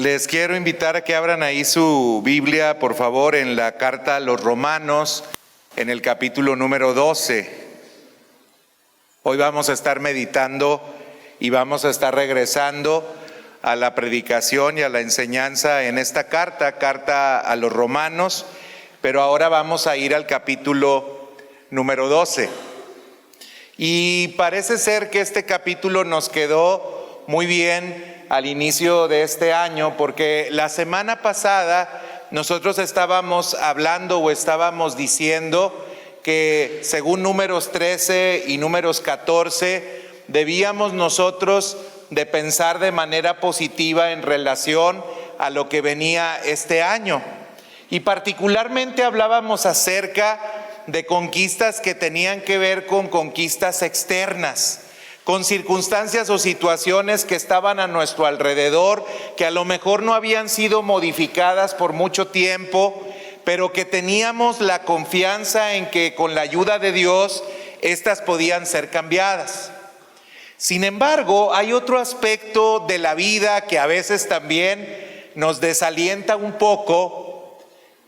Les quiero invitar a que abran ahí su Biblia, por favor, en la carta a los Romanos, en el capítulo número 12. Hoy vamos a estar meditando y vamos a estar regresando a la predicación y a la enseñanza en esta carta a los Romanos, pero ahora vamos a ir al capítulo número 12. Y parece ser que este capítulo nos quedó muy bien al inicio de este año, porque la semana pasada nosotros estábamos hablando o estábamos diciendo que según Números 13 y Números 14 debíamos nosotros de pensar de manera positiva en relación a lo que venía este año. Y particularmente hablábamos acerca de conquistas que tenían que ver con conquistas externas, con circunstancias o situaciones que estaban a nuestro alrededor, que a lo mejor no habían sido modificadas por mucho tiempo, pero que teníamos la confianza en que con la ayuda de Dios, estas podían ser cambiadas. Sin embargo, hay otro aspecto de la vida que a veces también nos desalienta un poco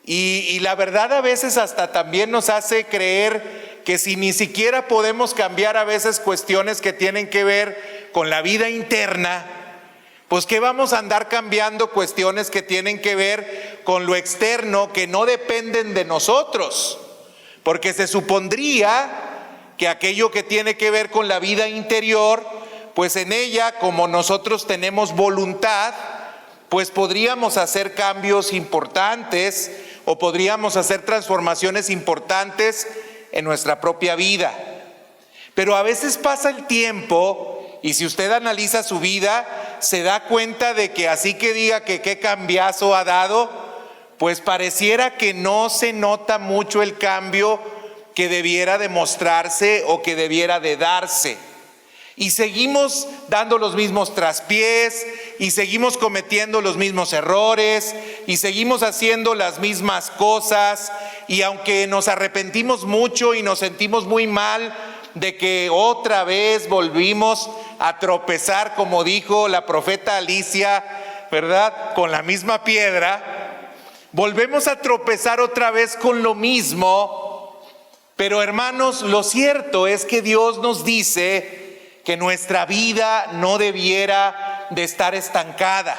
y la verdad a veces hasta también nos hace creer que si ni siquiera podemos cambiar a veces cuestiones que tienen que ver con la vida interna, pues que vamos a andar cambiando cuestiones que tienen que ver con lo externo, que no dependen de nosotros, porque se supondría que aquello que tiene que ver con la vida interior, pues en ella, como nosotros tenemos voluntad, pues podríamos hacer cambios importantes o podríamos hacer transformaciones importantes en nuestra propia vida. Pero a veces pasa el tiempo y si usted analiza su vida, se da cuenta de que así que diga que qué cambiazo ha dado, pues pareciera que no se nota mucho el cambio que debiera demostrarse o que debiera de darse. Y seguimos dando los mismos traspiés, y seguimos cometiendo los mismos errores, y seguimos haciendo las mismas cosas, y aunque nos arrepentimos mucho y nos sentimos muy mal de que otra vez volvimos a tropezar, como dijo la profeta Alicia, ¿verdad? Con la misma piedra, volvemos a tropezar otra vez con lo mismo. Pero hermanos, lo cierto es que Dios nos dice que nuestra vida no debiera de estar estancada,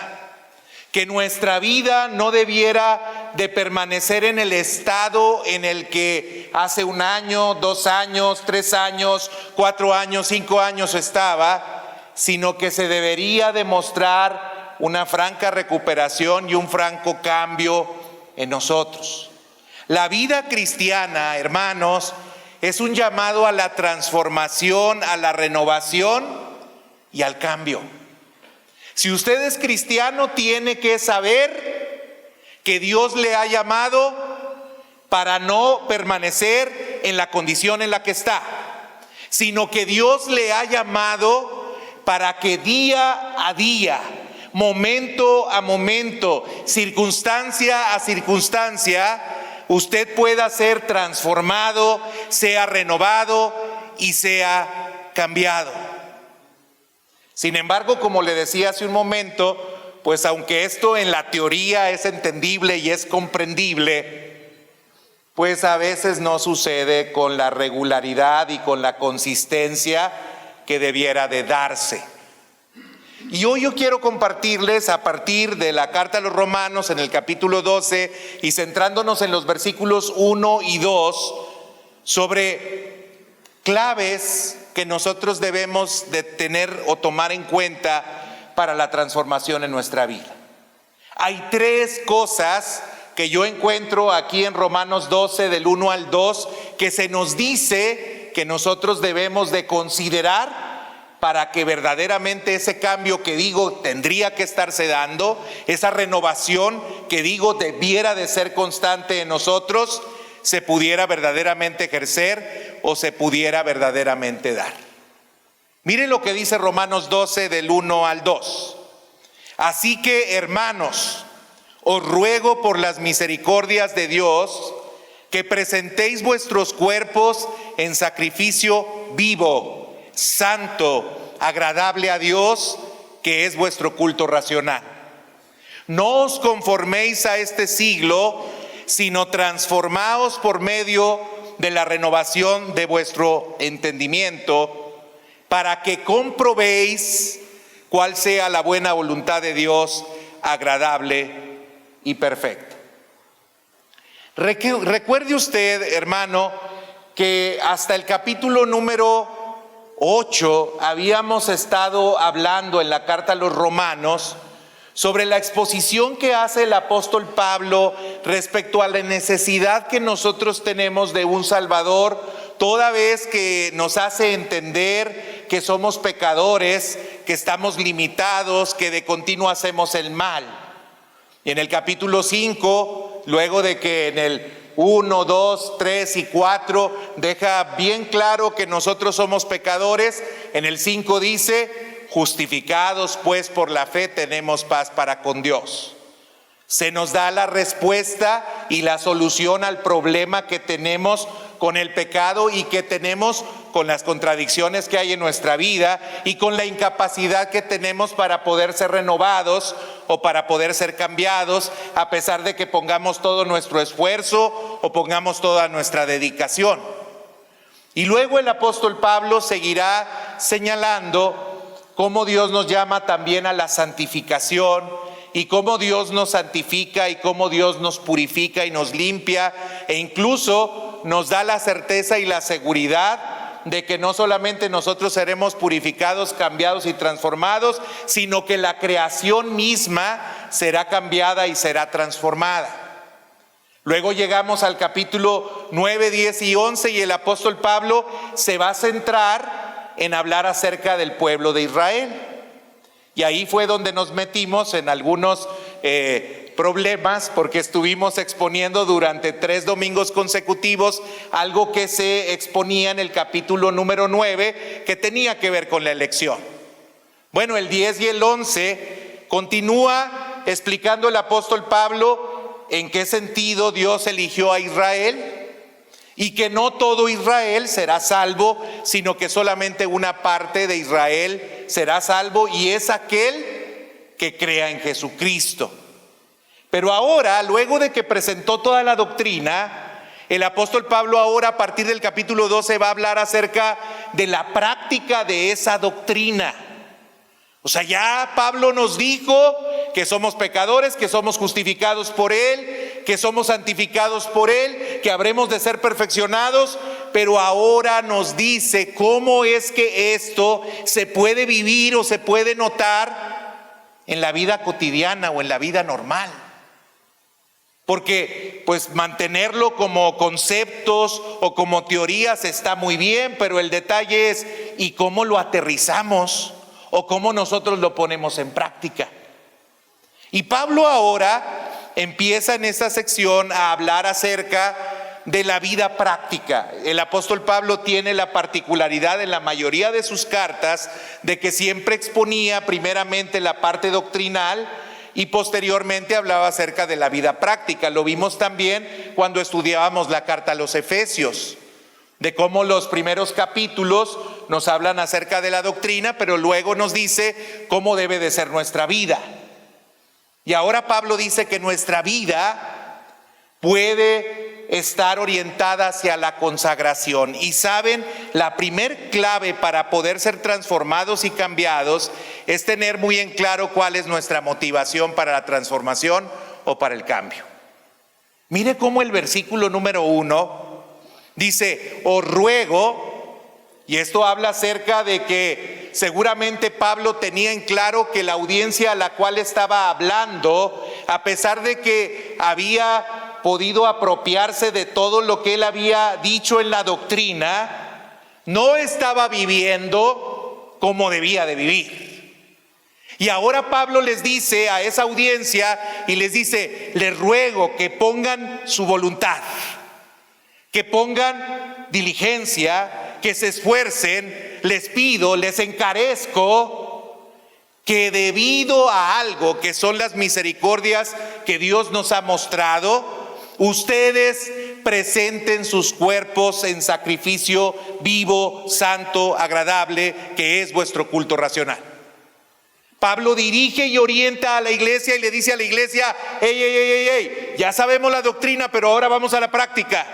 que nuestra vida no debiera de permanecer en el estado en el que hace 1 año, 2 años, 3 años, 4 años, 5 años estaba, sino que se debería demostrar una franca recuperación y un franco cambio en nosotros. La vida cristiana, hermanos, es un llamado a la transformación, a la renovación y al cambio. Si usted es cristiano, tiene que saber que Dios le ha llamado para no permanecer en la condición en la que está, sino que Dios le ha llamado para que día a día, momento a momento, circunstancia a circunstancia, usted pueda ser transformado, sea renovado y sea cambiado. Sin embargo, como le decía hace un momento, pues aunque esto en la teoría es entendible y es comprendible, pues a veces no sucede con la regularidad y con la consistencia que debiera de darse. Y hoy yo quiero compartirles a partir de la carta a los Romanos en el capítulo 12 y centrándonos en los versículos 1 y 2 sobre claves que nosotros debemos de tener o tomar en cuenta para la transformación en nuestra vida. Hay 3 cosas que yo encuentro aquí en Romanos 12 del 1 al 2 que se nos dice que nosotros debemos de considerar para que verdaderamente ese cambio que digo tendría que estarse dando, esa renovación que digo debiera de ser constante en nosotros, se pudiera verdaderamente ejercer o se pudiera verdaderamente dar. Miren lo que dice Romanos 12 del 1 al 2. Así que, hermanos, os ruego por las misericordias de Dios que presentéis vuestros cuerpos en sacrificio vivo, santo, agradable a Dios, que es vuestro culto racional. No os conforméis a este siglo, sino transformaos por medio de la renovación de vuestro entendimiento, para que comprobéis cuál sea la buena voluntad de Dios, agradable y perfecta. Recuerde usted, hermano, que hasta el capítulo número 8 habíamos estado hablando en la carta a los Romanos sobre la exposición que hace el apóstol Pablo respecto a la necesidad que nosotros tenemos de un Salvador, toda vez que nos hace entender que somos pecadores, que estamos limitados, que de continuo hacemos el mal. Y en el capítulo 5, luego de que en el 1, 2, 3 y 4 deja bien claro que nosotros somos pecadores, en el 5 dice: justificados pues por la fe tenemos paz para con Dios. Se nos da la respuesta y la solución al problema que tenemos con el pecado y que tenemos con las contradicciones que hay en nuestra vida y con la incapacidad que tenemos para poder ser renovados o para poder ser cambiados, a pesar de que pongamos todo nuestro esfuerzo o pongamos toda nuestra dedicación. Y luego el apóstol Pablo seguirá señalando cómo Dios nos llama también a la santificación y cómo Dios nos santifica y cómo Dios nos purifica y nos limpia, e incluso nos da la certeza y la seguridad de que no solamente nosotros seremos purificados, cambiados y transformados, sino que la creación misma será cambiada y será transformada. Luego llegamos al capítulo 9, 10 y 11 y el apóstol Pablo se va a centrar en hablar acerca del pueblo de Israel. Y ahí fue donde nos metimos en algunos problemas, porque estuvimos exponiendo durante 3 domingos consecutivos algo que se exponía en el capítulo número 9, que tenía que ver con la elección. Bueno, el 10 y el 11 continúa explicando el apóstol Pablo en qué sentido Dios eligió a Israel, y que no todo Israel será salvo, sino que solamente una parte de Israel será salvo, y es aquel que crea en Jesucristo. Pero ahora, luego de que presentó toda la doctrina, el apóstol Pablo ahora a partir del capítulo 12 va a hablar acerca de la práctica de esa doctrina. O sea, ya Pablo nos dijo que somos pecadores, que somos justificados por Él, que somos santificados por Él, que habremos de ser perfeccionados, pero ahora nos dice cómo es que esto se puede vivir o se puede notar en la vida cotidiana o en la vida normal. Porque pues mantenerlo como conceptos o como teorías está muy bien, pero el detalle es ¿y cómo lo aterrizamos? O cómo nosotros lo ponemos en práctica. Y Pablo ahora empieza en esta sección a hablar acerca de la vida práctica. El apóstol Pablo tiene la particularidad en la mayoría de sus cartas de que siempre exponía primeramente la parte doctrinal y posteriormente hablaba acerca de la vida práctica. Lo vimos también cuando estudiábamos la carta a los Efesios, de cómo los primeros capítulos nos hablan acerca de la doctrina, pero luego nos dice cómo debe de ser nuestra vida. Y ahora Pablo dice que nuestra vida puede estar orientada hacia la consagración. Y saben, la primer clave para poder ser transformados y cambiados es tener muy en claro cuál es nuestra motivación para la transformación o para el cambio. Mire cómo el versículo número 1 dice: os ruego, y esto habla acerca de que seguramente Pablo tenía en claro que la audiencia a la cual estaba hablando, a pesar de que había podido apropiarse de todo lo que él había dicho en la doctrina, no estaba viviendo como debía de vivir. Y ahora Pablo les dice a esa audiencia y les dice: les ruego que pongan su voluntad, que pongan diligencia, que se esfuercen. Les pido, les encarezco que debido a algo que son las misericordias que Dios nos ha mostrado, ustedes presenten sus cuerpos en sacrificio vivo, santo, agradable, que es vuestro culto racional. Pablo dirige y orienta a la iglesia y le dice a la iglesia: hey, ya sabemos la doctrina, pero ahora vamos a la práctica.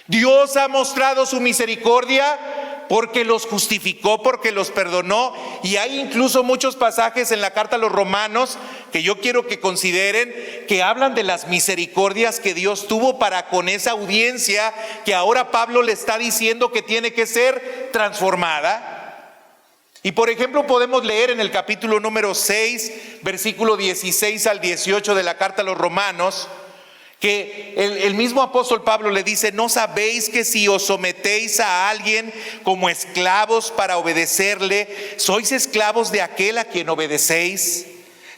Dios ha mostrado su misericordia porque los justificó, porque los perdonó, y hay incluso muchos pasajes en la carta a los Romanos que yo quiero que consideren, que hablan de las misericordias que Dios tuvo para con esa audiencia que ahora Pablo le está diciendo que tiene que ser transformada. Y por ejemplo podemos leer en el capítulo número 6, versículo 16 al 18 de la carta a los Romanos, que el mismo apóstol Pablo le dice: ¿no sabéis que si os sometéis a alguien como esclavos para obedecerle, sois esclavos de aquel a quien obedecéis?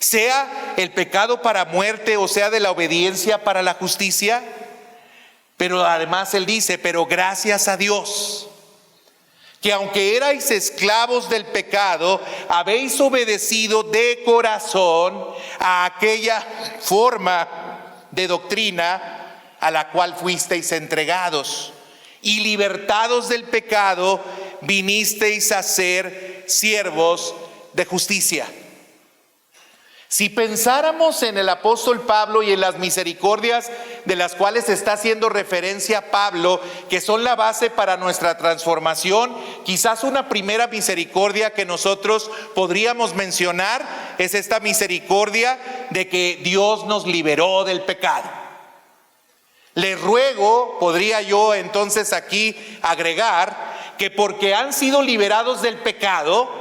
Sea el pecado para muerte o sea de la obediencia para la justicia. Pero además él dice: pero gracias a Dios, que aunque erais esclavos del pecado, habéis obedecido de corazón a aquella forma de doctrina a la cual fuisteis entregados, y libertados del pecado, vinisteis a ser siervos de justicia. Si pensáramos en el apóstol Pablo y en las misericordias de las cuales está haciendo referencia Pablo, que son la base para nuestra transformación, quizás una primera misericordia que nosotros podríamos mencionar es esta misericordia de que Dios nos liberó del pecado. Les ruego, podría yo entonces aquí agregar, que porque han sido liberados del pecado,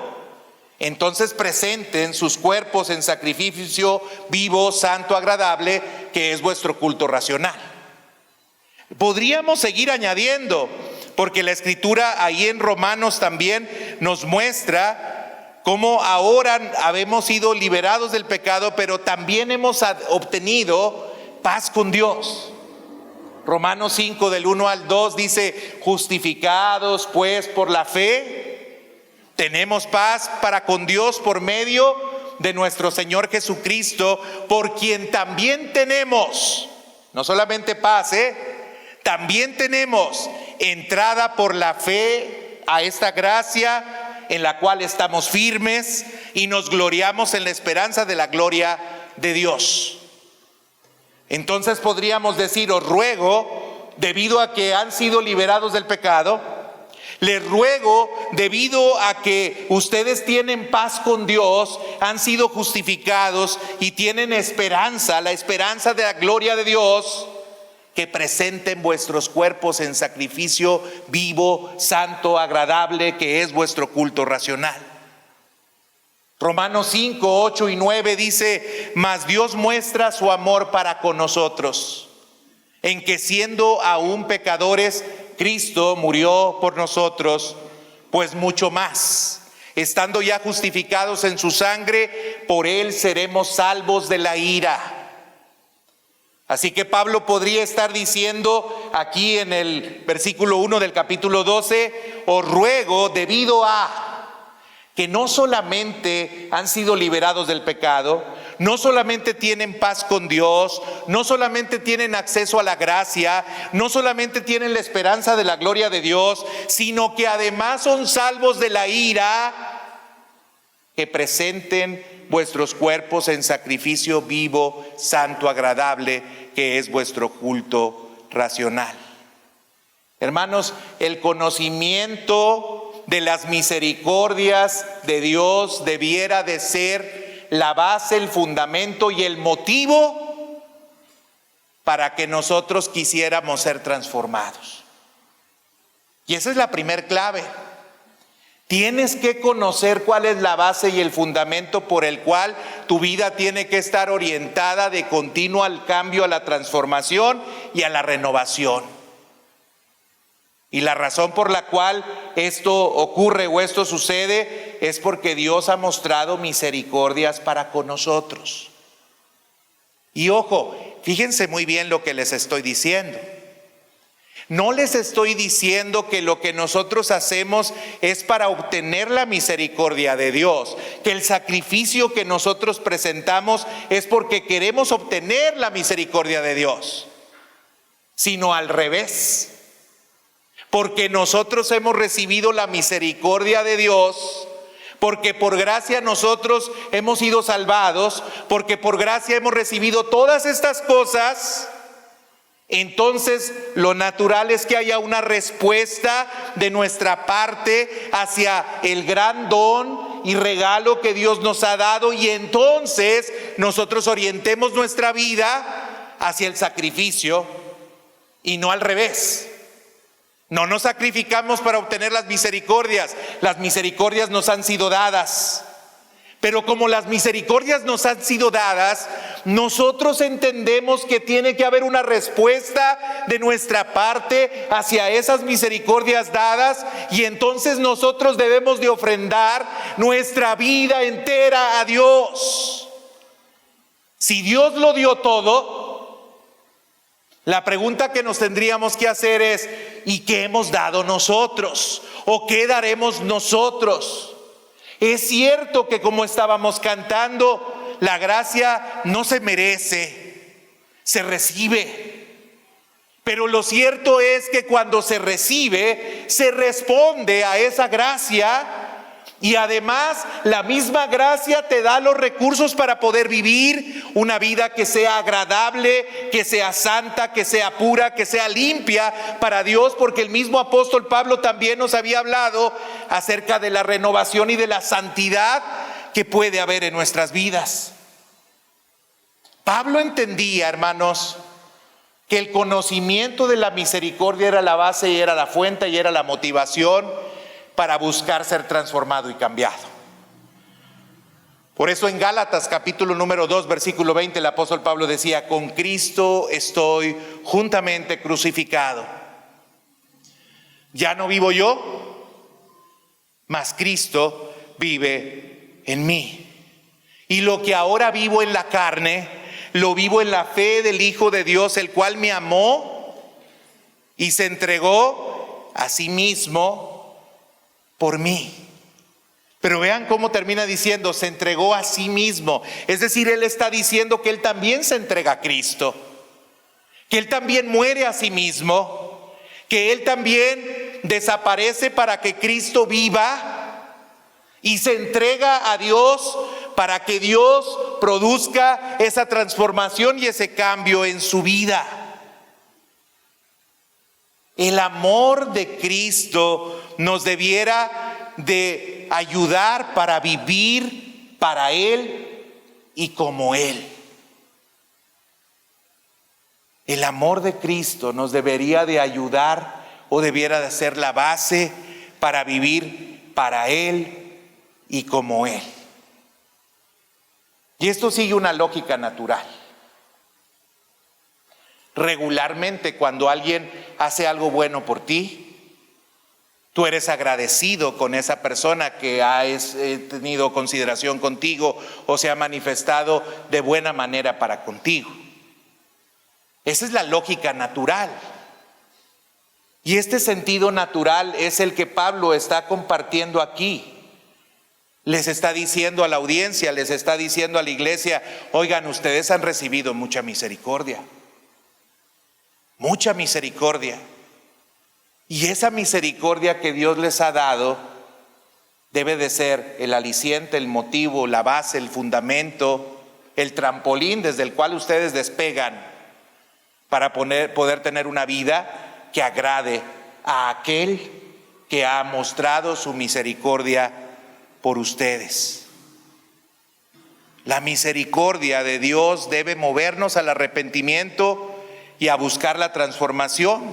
entonces presenten sus cuerpos en sacrificio vivo, santo, agradable, que es vuestro culto racional. Podríamos seguir añadiendo, porque la escritura ahí en Romanos también nos muestra cómo ahora habemos sido liberados del pecado, pero también hemos obtenido paz con Dios. Romanos 5 del 1 al 2 dice: justificados pues por la fe, tenemos paz para con Dios por medio de nuestro Señor Jesucristo, por quien también tenemos, no solamente paz, también tenemos entrada por la fe a esta gracia en la cual estamos firmes y nos gloriamos en la esperanza de la gloria de Dios. Entonces podríamos decir: os ruego, debido a que han sido liberados del pecado, les ruego, debido a que ustedes tienen paz con Dios, han sido justificados y tienen esperanza, la esperanza de la gloria de Dios, que presenten vuestros cuerpos en sacrificio vivo, santo, agradable, que es vuestro culto racional. Romanos 5, 8 y 9 dice: mas Dios muestra su amor para con nosotros, en que siendo aún pecadores, Cristo murió por nosotros, pues mucho más, estando ya justificados en su sangre, por él seremos salvos de la ira. Así que Pablo podría estar diciendo aquí en el versículo 1 del capítulo 12: os ruego, debido a que no solamente han sido liberados del pecado, no solamente tienen paz con Dios, no solamente tienen acceso a la gracia, no solamente tienen la esperanza de la gloria de Dios, sino que además son salvos de la ira, que presenten vuestros cuerpos en sacrificio vivo, santo, agradable, que es vuestro culto racional. Hermanos, el conocimiento de las misericordias de Dios debiera de ser la base, el fundamento y el motivo para que nosotros quisiéramos ser transformados. Y esa es la primer clave. Tienes que conocer cuál es la base y el fundamento por el cual tu vida tiene que estar orientada de continuo al cambio, a la transformación y a la renovación. Y la razón por la cual esto ocurre o esto sucede es porque Dios ha mostrado misericordias para con nosotros. Y ojo, fíjense muy bien lo que les estoy diciendo. No les estoy diciendo que lo que nosotros hacemos es para obtener la misericordia de Dios, que el sacrificio que nosotros presentamos es porque queremos obtener la misericordia de Dios, sino al revés. Porque nosotros hemos recibido la misericordia de Dios porque por gracia nosotros hemos sido salvados, porque por gracia hemos recibido todas estas cosas, entonces lo natural es que haya una respuesta de nuestra parte hacia el gran don y regalo que Dios nos ha dado, y entonces nosotros orientemos nuestra vida hacia el sacrificio y no al revés. No nos sacrificamos para obtener las misericordias nos han sido dadas. Pero como las misericordias nos han sido dadas, nosotros entendemos que tiene que haber una respuesta de nuestra parte hacia esas misericordias dadas, y entonces nosotros debemos de ofrendar nuestra vida entera a Dios. Si Dios lo dio todo, la pregunta que nos tendríamos que hacer es: ¿y qué hemos dado nosotros? ¿O qué daremos nosotros? Es cierto que, como estábamos cantando, la gracia no se merece, se recibe. Pero lo cierto es que cuando se recibe, se responde a esa gracia, y además la misma gracia te da los recursos para poder vivir una vida que sea agradable, que sea santa, que sea pura, que sea limpia para Dios, porque el mismo apóstol Pablo también nos había hablado acerca de la renovación y de la santidad que puede haber en nuestras vidas. Pablo entendía, hermanos, que el conocimiento de la misericordia era la base y era la fuente y era la motivación para buscar ser transformado y cambiado. Por eso en Gálatas capítulo número 2 versículo 20 el apóstol Pablo decía: con Cristo estoy juntamente crucificado. Ya no vivo yo, mas Cristo vive en mí. Y lo que ahora vivo en la carne, lo vivo en la fe del Hijo de Dios, el cual me amó y se entregó a sí mismo por mí. Pero vean cómo termina diciendo: se entregó a sí mismo. Es decir, él está diciendo que él también se entrega a Cristo, que él también muere a sí mismo, que él también desaparece para que Cristo viva, y se entrega a Dios para que Dios produzca esa transformación y ese cambio en su vida. El amor de Cristo nos debiera de ayudar para vivir para Él y como Él. El amor de Cristo nos debería de ayudar, o debiera de ser la base para vivir para Él y como Él. Y esto sigue una lógica natural. Regularmente, cuando alguien hace algo bueno por ti, tú eres agradecido con esa persona que ha tenido consideración contigo o se ha manifestado de buena manera para contigo. Esa es la lógica natural. Y este sentido natural es el que Pablo está compartiendo aquí. Les está diciendo a la audiencia, les está diciendo a la iglesia: oigan, ustedes han recibido mucha misericordia. Mucha misericordia. Y esa misericordia que Dios les ha dado debe de ser el aliciente, el motivo, la base, el fundamento, el trampolín desde el cual ustedes despegan para poder tener una vida que agrade a aquel que ha mostrado su misericordia por ustedes. La misericordia de Dios debe movernos al arrepentimiento y a buscar la transformación.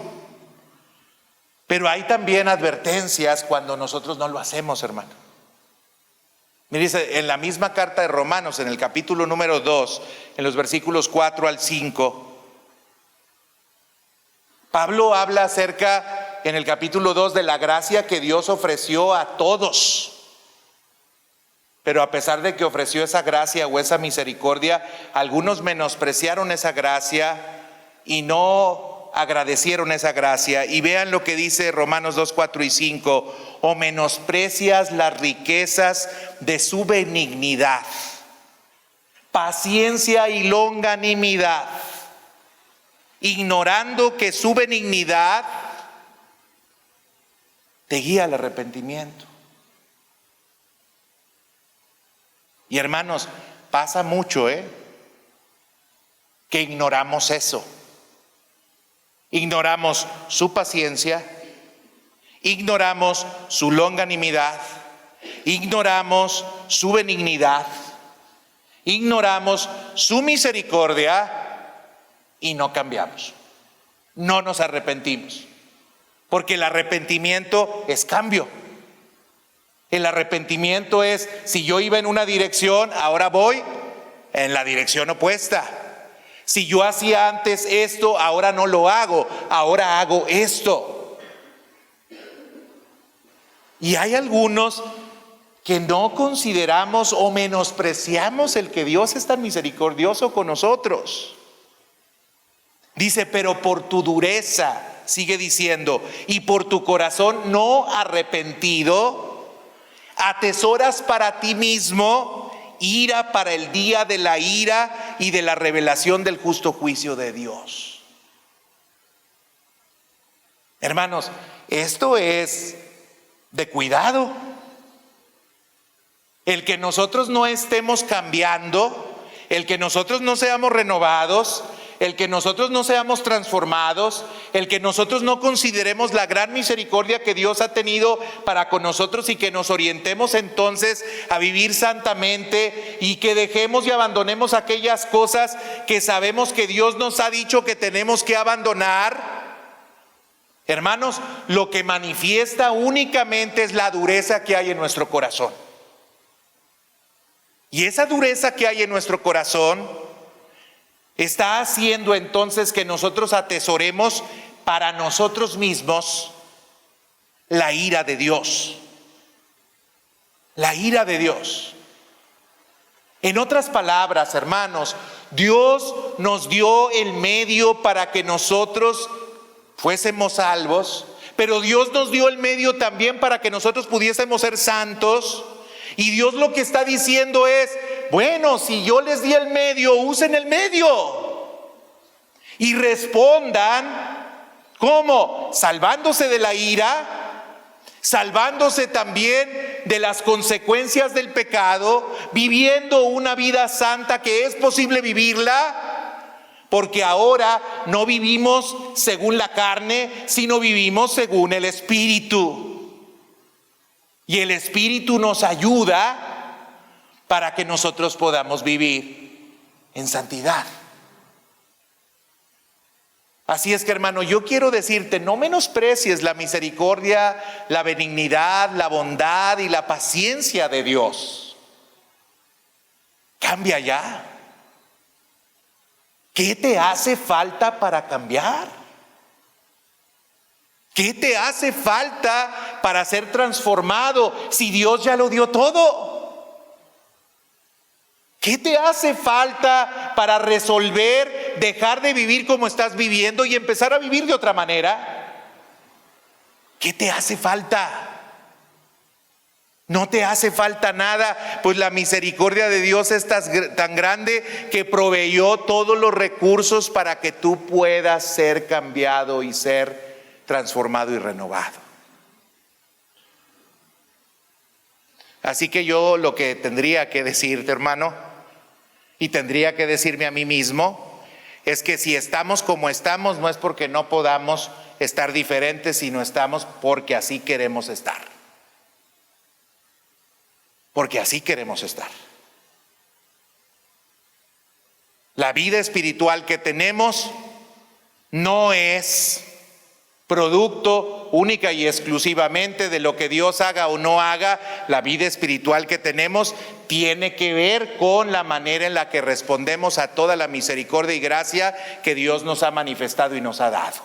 Pero hay también advertencias cuando nosotros no lo hacemos, hermano. Me dice en la misma carta de Romanos, en el capítulo número 2, en los versículos 4 al 5, Pablo habla acerca, en el capítulo 2, de la gracia que Dios ofreció a todos. Pero a pesar de que ofreció esa gracia o esa misericordia, algunos menospreciaron esa gracia y no agradecieron esa gracia. Y vean lo que dice Romanos 2, 4 y 5: o menosprecias las riquezas de su benignidad, paciencia y longanimidad, ignorando que su benignidad te guía al arrepentimiento. Y hermanos, pasa mucho, que ignoramos eso. Ignoramos su paciencia, ignoramos su longanimidad, ignoramos su benignidad, ignoramos su misericordia y no cambiamos. No nos arrepentimos, porque el arrepentimiento es cambio. El arrepentimiento es, si yo iba en una dirección, ahora voy en la dirección opuesta. Si yo hacía antes esto, ahora no lo hago, ahora hago esto. Y hay algunos que no consideramos o menospreciamos el que Dios es tan misericordioso con nosotros. Dice, pero por tu dureza, sigue diciendo, y por tu corazón no arrepentido, atesoras para ti mismo ira para el día de la ira y de la revelación del justo juicio de Dios. Hermanos, esto es de cuidado. El que nosotros no estemos cambiando, el que nosotros no seamos renovados, el que nosotros no seamos transformados, el que nosotros no consideremos la gran misericordia que Dios ha tenido para con nosotros y que nos orientemos entonces a vivir santamente y que dejemos y abandonemos aquellas cosas que sabemos que Dios nos ha dicho que tenemos que abandonar. Hermanos, lo que manifiesta únicamente es la dureza que hay en nuestro corazón. Y esa dureza que hay en nuestro corazón está haciendo entonces que nosotros atesoremos para nosotros mismos la ira de Dios. La ira de Dios. En otras palabras, hermanos, Dios nos dio el medio para que nosotros fuésemos salvos, pero Dios nos dio el medio también para que nosotros pudiésemos ser santos. Y Dios lo que está diciendo es, bueno, si yo les di el medio, usen el medio. Y respondan, ¿cómo? Salvándose de la ira, salvándose también de las consecuencias del pecado, viviendo una vida santa que es posible vivirla, porque ahora no vivimos según la carne, sino vivimos según el Espíritu. Y el Espíritu nos ayuda para que nosotros podamos vivir en santidad. Así es que, hermano, yo quiero decirte, no menosprecies la misericordia, la benignidad, la bondad y la paciencia de Dios. Cambia ya. ¿Qué te hace falta para cambiar? ¿Qué te hace falta para ser transformado si Dios ya lo dio todo? ¿Qué te hace falta para resolver, dejar de vivir como estás viviendo y empezar a vivir de otra manera? ¿Qué te hace falta? No te hace falta nada, pues la misericordia de Dios es tan grande que proveyó todos los recursos para que tú puedas ser cambiado y ser transformado y renovado. Así que yo lo que tendría que decirte, hermano, y tendría que decirme a mí mismo, es que si estamos como estamos, no es porque no podamos estar diferentes, sino estamos porque así queremos estar. Porque así queremos estar. La vida espiritual que tenemos no es producto única y exclusivamente de lo que Dios haga o no haga. La vida espiritual que tenemos tiene que ver con la manera en la que respondemos a toda la misericordia y gracia que Dios nos ha manifestado y nos ha dado.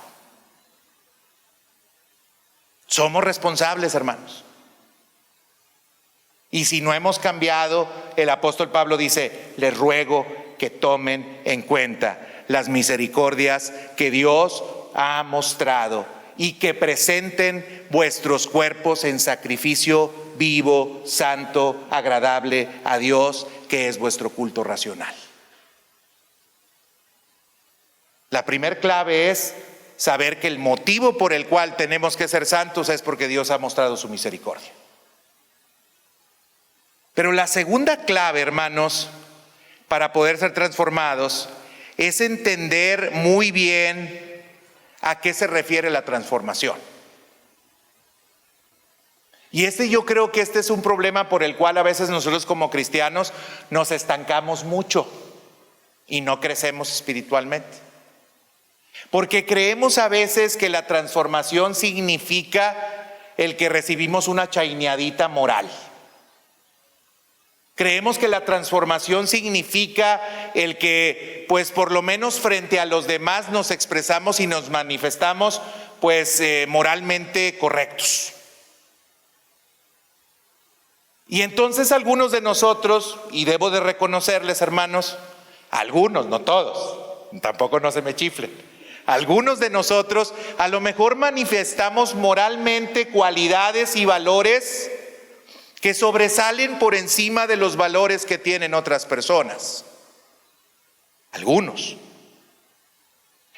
Somos responsables, hermanos. Y si no hemos cambiado, el apóstol Pablo dice, les ruego que tomen en cuenta las misericordias que Dios ha mostrado y que presenten vuestros cuerpos en sacrificio vivo, santo, agradable a Dios, que es vuestro culto racional. La primer clave es saber que el motivo por el cual tenemos que ser santos es porque Dios ha mostrado su misericordia. Pero la segunda clave, hermanos, para poder ser transformados, es entender muy bien a qué se refiere la transformación. Y yo creo que este es un problema por el cual a veces nosotros como cristianos nos estancamos mucho y no crecemos espiritualmente. Porque creemos a veces que la transformación significa el que recibimos una chaineadita moral. Creemos que la transformación significa el que, pues por lo menos frente a los demás nos expresamos y nos manifestamos, pues moralmente correctos. Y entonces algunos de nosotros, y debo de reconocerles, hermanos, algunos, no todos, tampoco no se me chiflen, algunos de nosotros a lo mejor manifestamos moralmente cualidades y valores que sobresalen por encima de los valores que tienen otras personas. Algunos.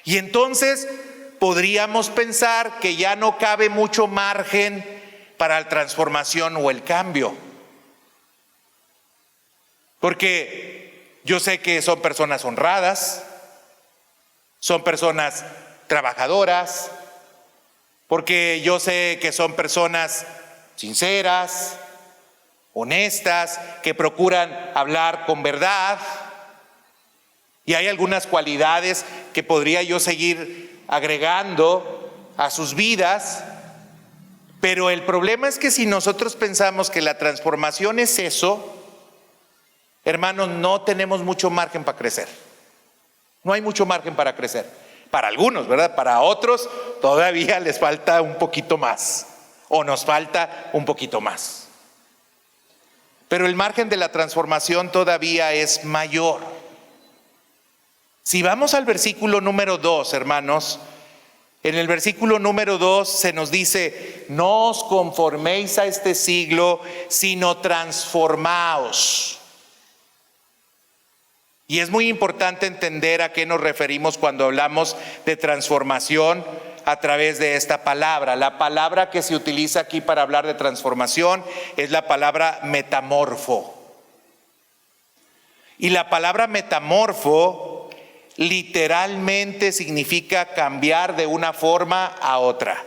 Y entonces podríamos pensar que ya no cabe mucho margen para la transformación o el cambio. Porque yo sé que son personas honradas, son personas trabajadoras, porque yo sé que son personas sinceras, honestas, que procuran hablar con verdad. Y hay algunas cualidades que podría yo seguir agregando a sus vidas. Pero el problema es que si nosotros pensamos que la transformación es eso, hermanos, no tenemos mucho margen para crecer. No hay mucho margen para crecer. Para algunos, ¿verdad? Para otros todavía les falta un poquito más. O nos falta un poquito más. Pero el margen de la transformación todavía es mayor. Si vamos al versículo número 2, hermanos, en el versículo número 2 se nos dice: no os conforméis a este siglo, sino transformaos. Y es muy importante entender a qué nos referimos cuando hablamos de transformación a través de esta palabra. La palabra que se utiliza aquí para hablar de transformación es la palabra metamorfo. Y la palabra metamorfo literalmente significa cambiar de una forma a otra.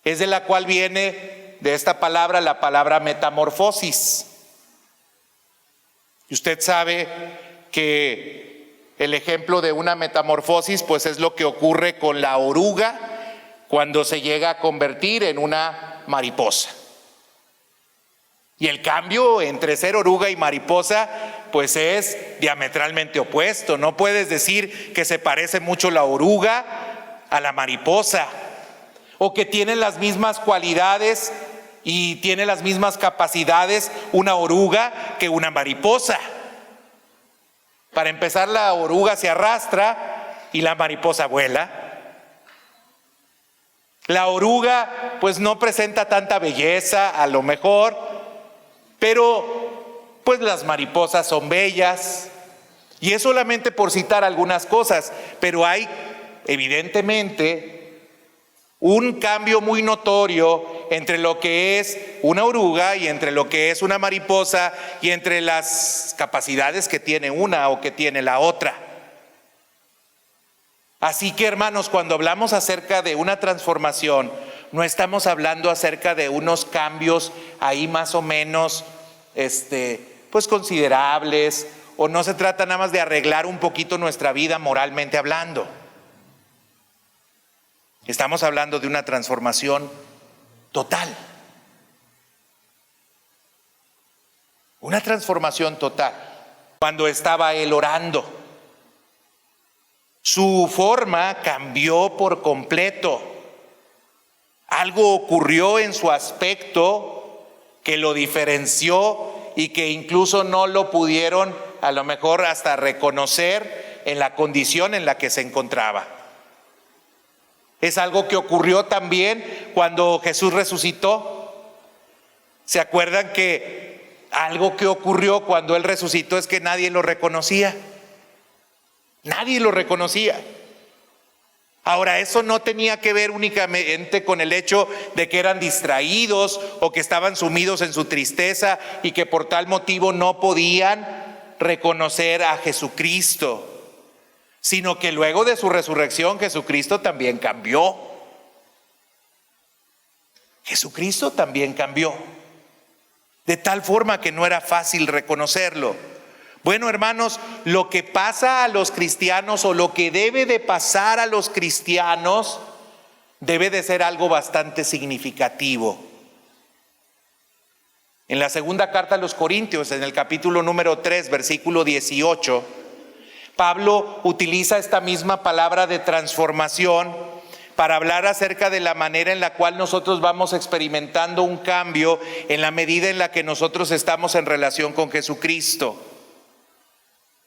Es de la cual viene de esta palabra la palabra metamorfosis. Y usted sabe que el ejemplo de una metamorfosis pues es lo que ocurre con la oruga cuando se llega a convertir en una mariposa. Y el cambio entre ser oruga y mariposa pues es diametralmente opuesto. No puedes decir que se parece mucho la oruga a la mariposa, o que tiene las mismas cualidades y tiene las mismas capacidades una oruga que una mariposa. Para empezar, la oruga se arrastra y la mariposa vuela. La oruga pues no presenta tanta belleza a lo mejor, pero pues las mariposas son bellas. Y es solamente por citar algunas cosas, pero hay evidentemente un cambio muy notorio entre lo que es una oruga y entre lo que es una mariposa y entre las capacidades que tiene una o que tiene la otra. Así que, hermanos, cuando hablamos acerca de una transformación, no estamos hablando acerca de unos cambios ahí más o menos pues considerables, o no se trata nada más de arreglar un poquito nuestra vida moralmente hablando. Estamos hablando de una transformación total. Una transformación total. Cuando estaba él orando, su forma cambió por completo. Algo ocurrió en su aspecto que lo diferenció y que incluso no lo pudieron a lo mejor hasta reconocer en la condición en la que se encontraba. Es algo que ocurrió también cuando Jesús resucitó. ¿Se acuerdan que algo que ocurrió cuando Él resucitó es que nadie lo reconocía? Nadie lo reconocía. Ahora, eso no tenía que ver únicamente con el hecho de que eran distraídos o que estaban sumidos en su tristeza y que por tal motivo no podían reconocer a Jesucristo, sino que luego de su resurrección Jesucristo también cambió. Jesucristo también cambió, de tal forma que no era fácil reconocerlo. Bueno, hermanos, lo que pasa a los cristianos o lo que debe de pasar a los cristianos debe de ser algo bastante significativo. En la segunda carta a los Corintios, en el capítulo número 3, versículo 18, Pablo utiliza esta misma palabra de transformación para hablar acerca de la manera en la cual nosotros vamos experimentando un cambio en la medida en la que nosotros estamos en relación con Jesucristo.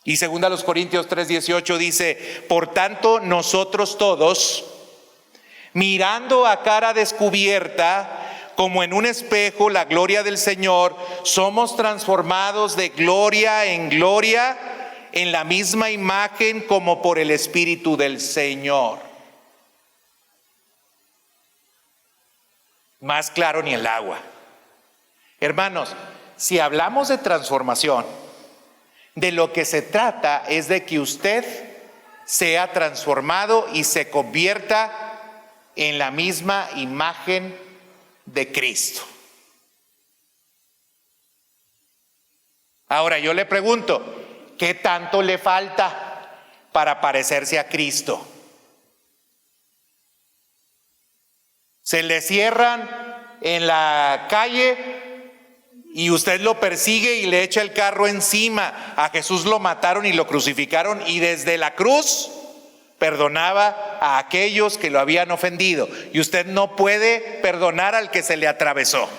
Y segunda a los Corintios 3:18 dice: por tanto nosotros todos, mirando a cara descubierta, como en un espejo, la gloria del Señor, somos transformados de gloria en gloria en la misma imagen como por el Espíritu del Señor. Más claro ni el agua. Hermanos, si hablamos de transformación, de lo que se trata es de que usted sea transformado y se convierta en la misma imagen de Cristo. Ahora yo le pregunto, ¿qué tanto le falta para parecerse a Cristo? Se le cierran en la calle y usted lo persigue y le echa el carro encima. A Jesús lo mataron y lo crucificaron, y desde la cruz perdonaba a aquellos que lo habían ofendido, y usted no puede perdonar al que se le atravesó.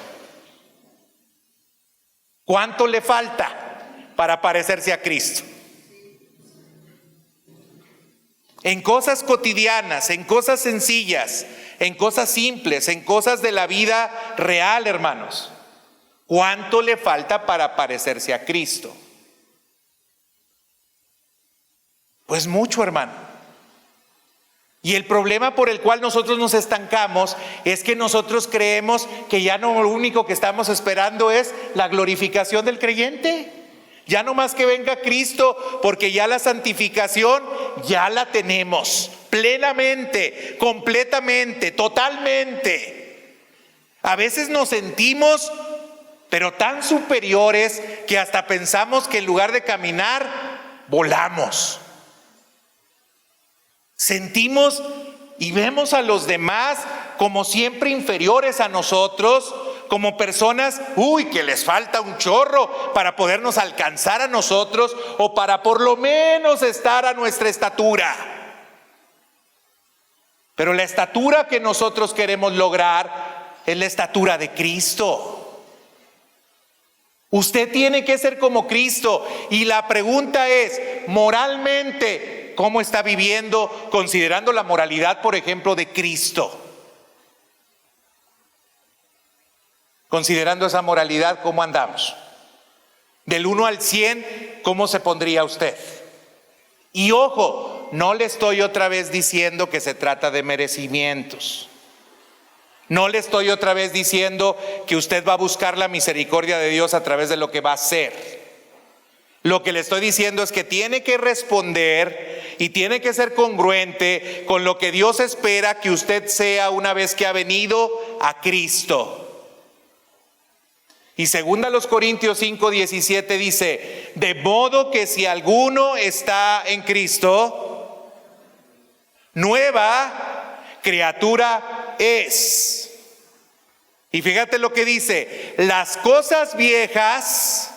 ¿Cuánto le falta para parecerse a Cristo? En cosas cotidianas, en cosas sencillas, en cosas simples, en cosas de la vida real, hermanos. ¿Cuánto le falta para parecerse a Cristo? Pues mucho, hermano. Y el problema por el cual nosotros nos estancamos es que nosotros creemos que ya no, lo único que estamos esperando es la glorificación del creyente. Ya no más que venga Cristo, porque ya la santificación ya la tenemos plenamente, completamente, totalmente. A veces nos sentimos pero tan superiores que hasta pensamos que en lugar de caminar, volamos. Sentimos y vemos a los demás como siempre inferiores a nosotros, como personas, que les falta un chorro para podernos alcanzar a nosotros, o para por lo menos estar a nuestra estatura. Pero la estatura que nosotros queremos lograr es la estatura de Cristo. Usted tiene que ser como Cristo, y la pregunta es, moralmente, ¿cómo está viviendo considerando la moralidad, por ejemplo, de Cristo? Considerando esa moralidad, ¿cómo andamos? Del 1 al 100, ¿cómo se pondría usted? Y ojo, no le estoy otra vez diciendo que se trata de merecimientos. No le estoy otra vez diciendo que usted va a buscar la misericordia de Dios a través de lo que va a hacer. Lo que le estoy diciendo es que tiene que responder y tiene que ser congruente con lo que Dios espera que usted sea una vez que ha venido a Cristo. Y segunda a los Corintios 5:17 dice: de modo que si alguno está en Cristo, nueva criatura es. Y fíjate lo que dice: las cosas viejas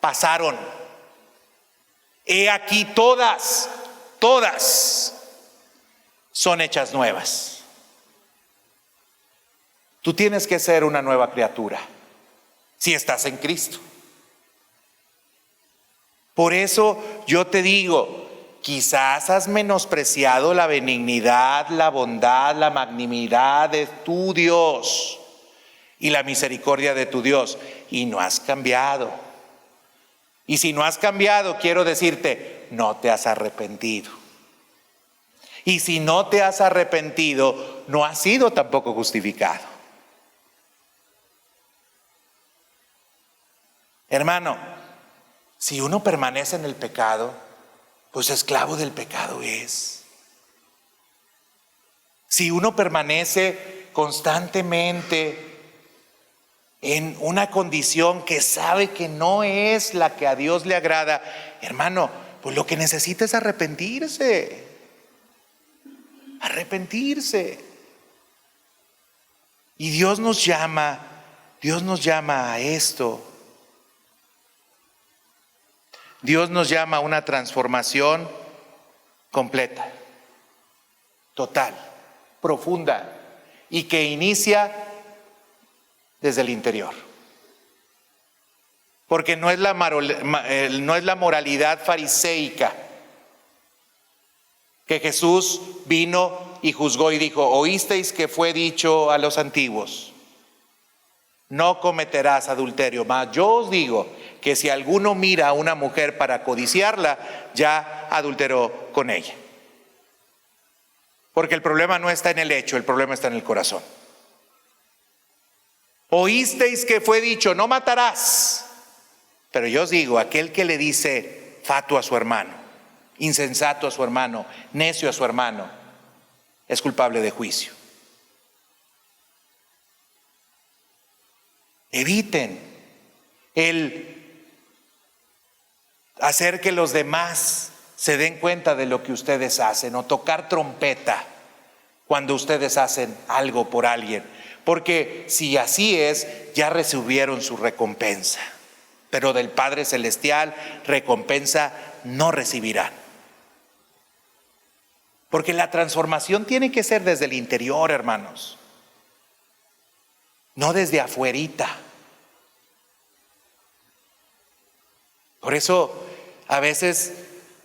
pasaron. He aquí todas son hechas nuevas. Tú tienes que ser una nueva criatura si estás en Cristo. Por eso yo te digo, quizás has menospreciado la benignidad, la bondad, la magnanimidad de tu Dios y la misericordia de tu Dios, y no has cambiado. Y si no has cambiado, quiero decirte, no te has arrepentido. Y si no te has arrepentido, no has sido tampoco justificado. Hermano, si uno permanece en el pecado, pues esclavo del pecado es. Si uno permanece constantemente en una condición que sabe que no es la que a Dios le agrada, hermano, pues lo que necesita es arrepentirse. Arrepentirse. Y Dios nos llama a esto. Dios nos llama a una transformación completa, total, profunda, y que inicia desde el interior. Porque no es la moralidad fariseica que Jesús vino y juzgó y dijo: oísteis que fue dicho a los antiguos, no cometerás adulterio, mas yo os digo que si alguno mira a una mujer para codiciarla, ya adulteró con ella. Porque el problema no está en el hecho, el problema está en el corazón. Oísteis que fue dicho, no matarás. Pero yo os digo, aquel que le dice fatuo a su hermano, insensato a su hermano, necio a su hermano, es culpable de juicio. Eviten el hacer que los demás se den cuenta de lo que ustedes hacen, o tocar trompeta cuando ustedes hacen algo por alguien, porque si así es, ya recibieron su recompensa, pero del Padre Celestial recompensa no recibirán. Porque la transformación tiene que ser desde el interior, hermanos, no desde afuerita. Por eso a veces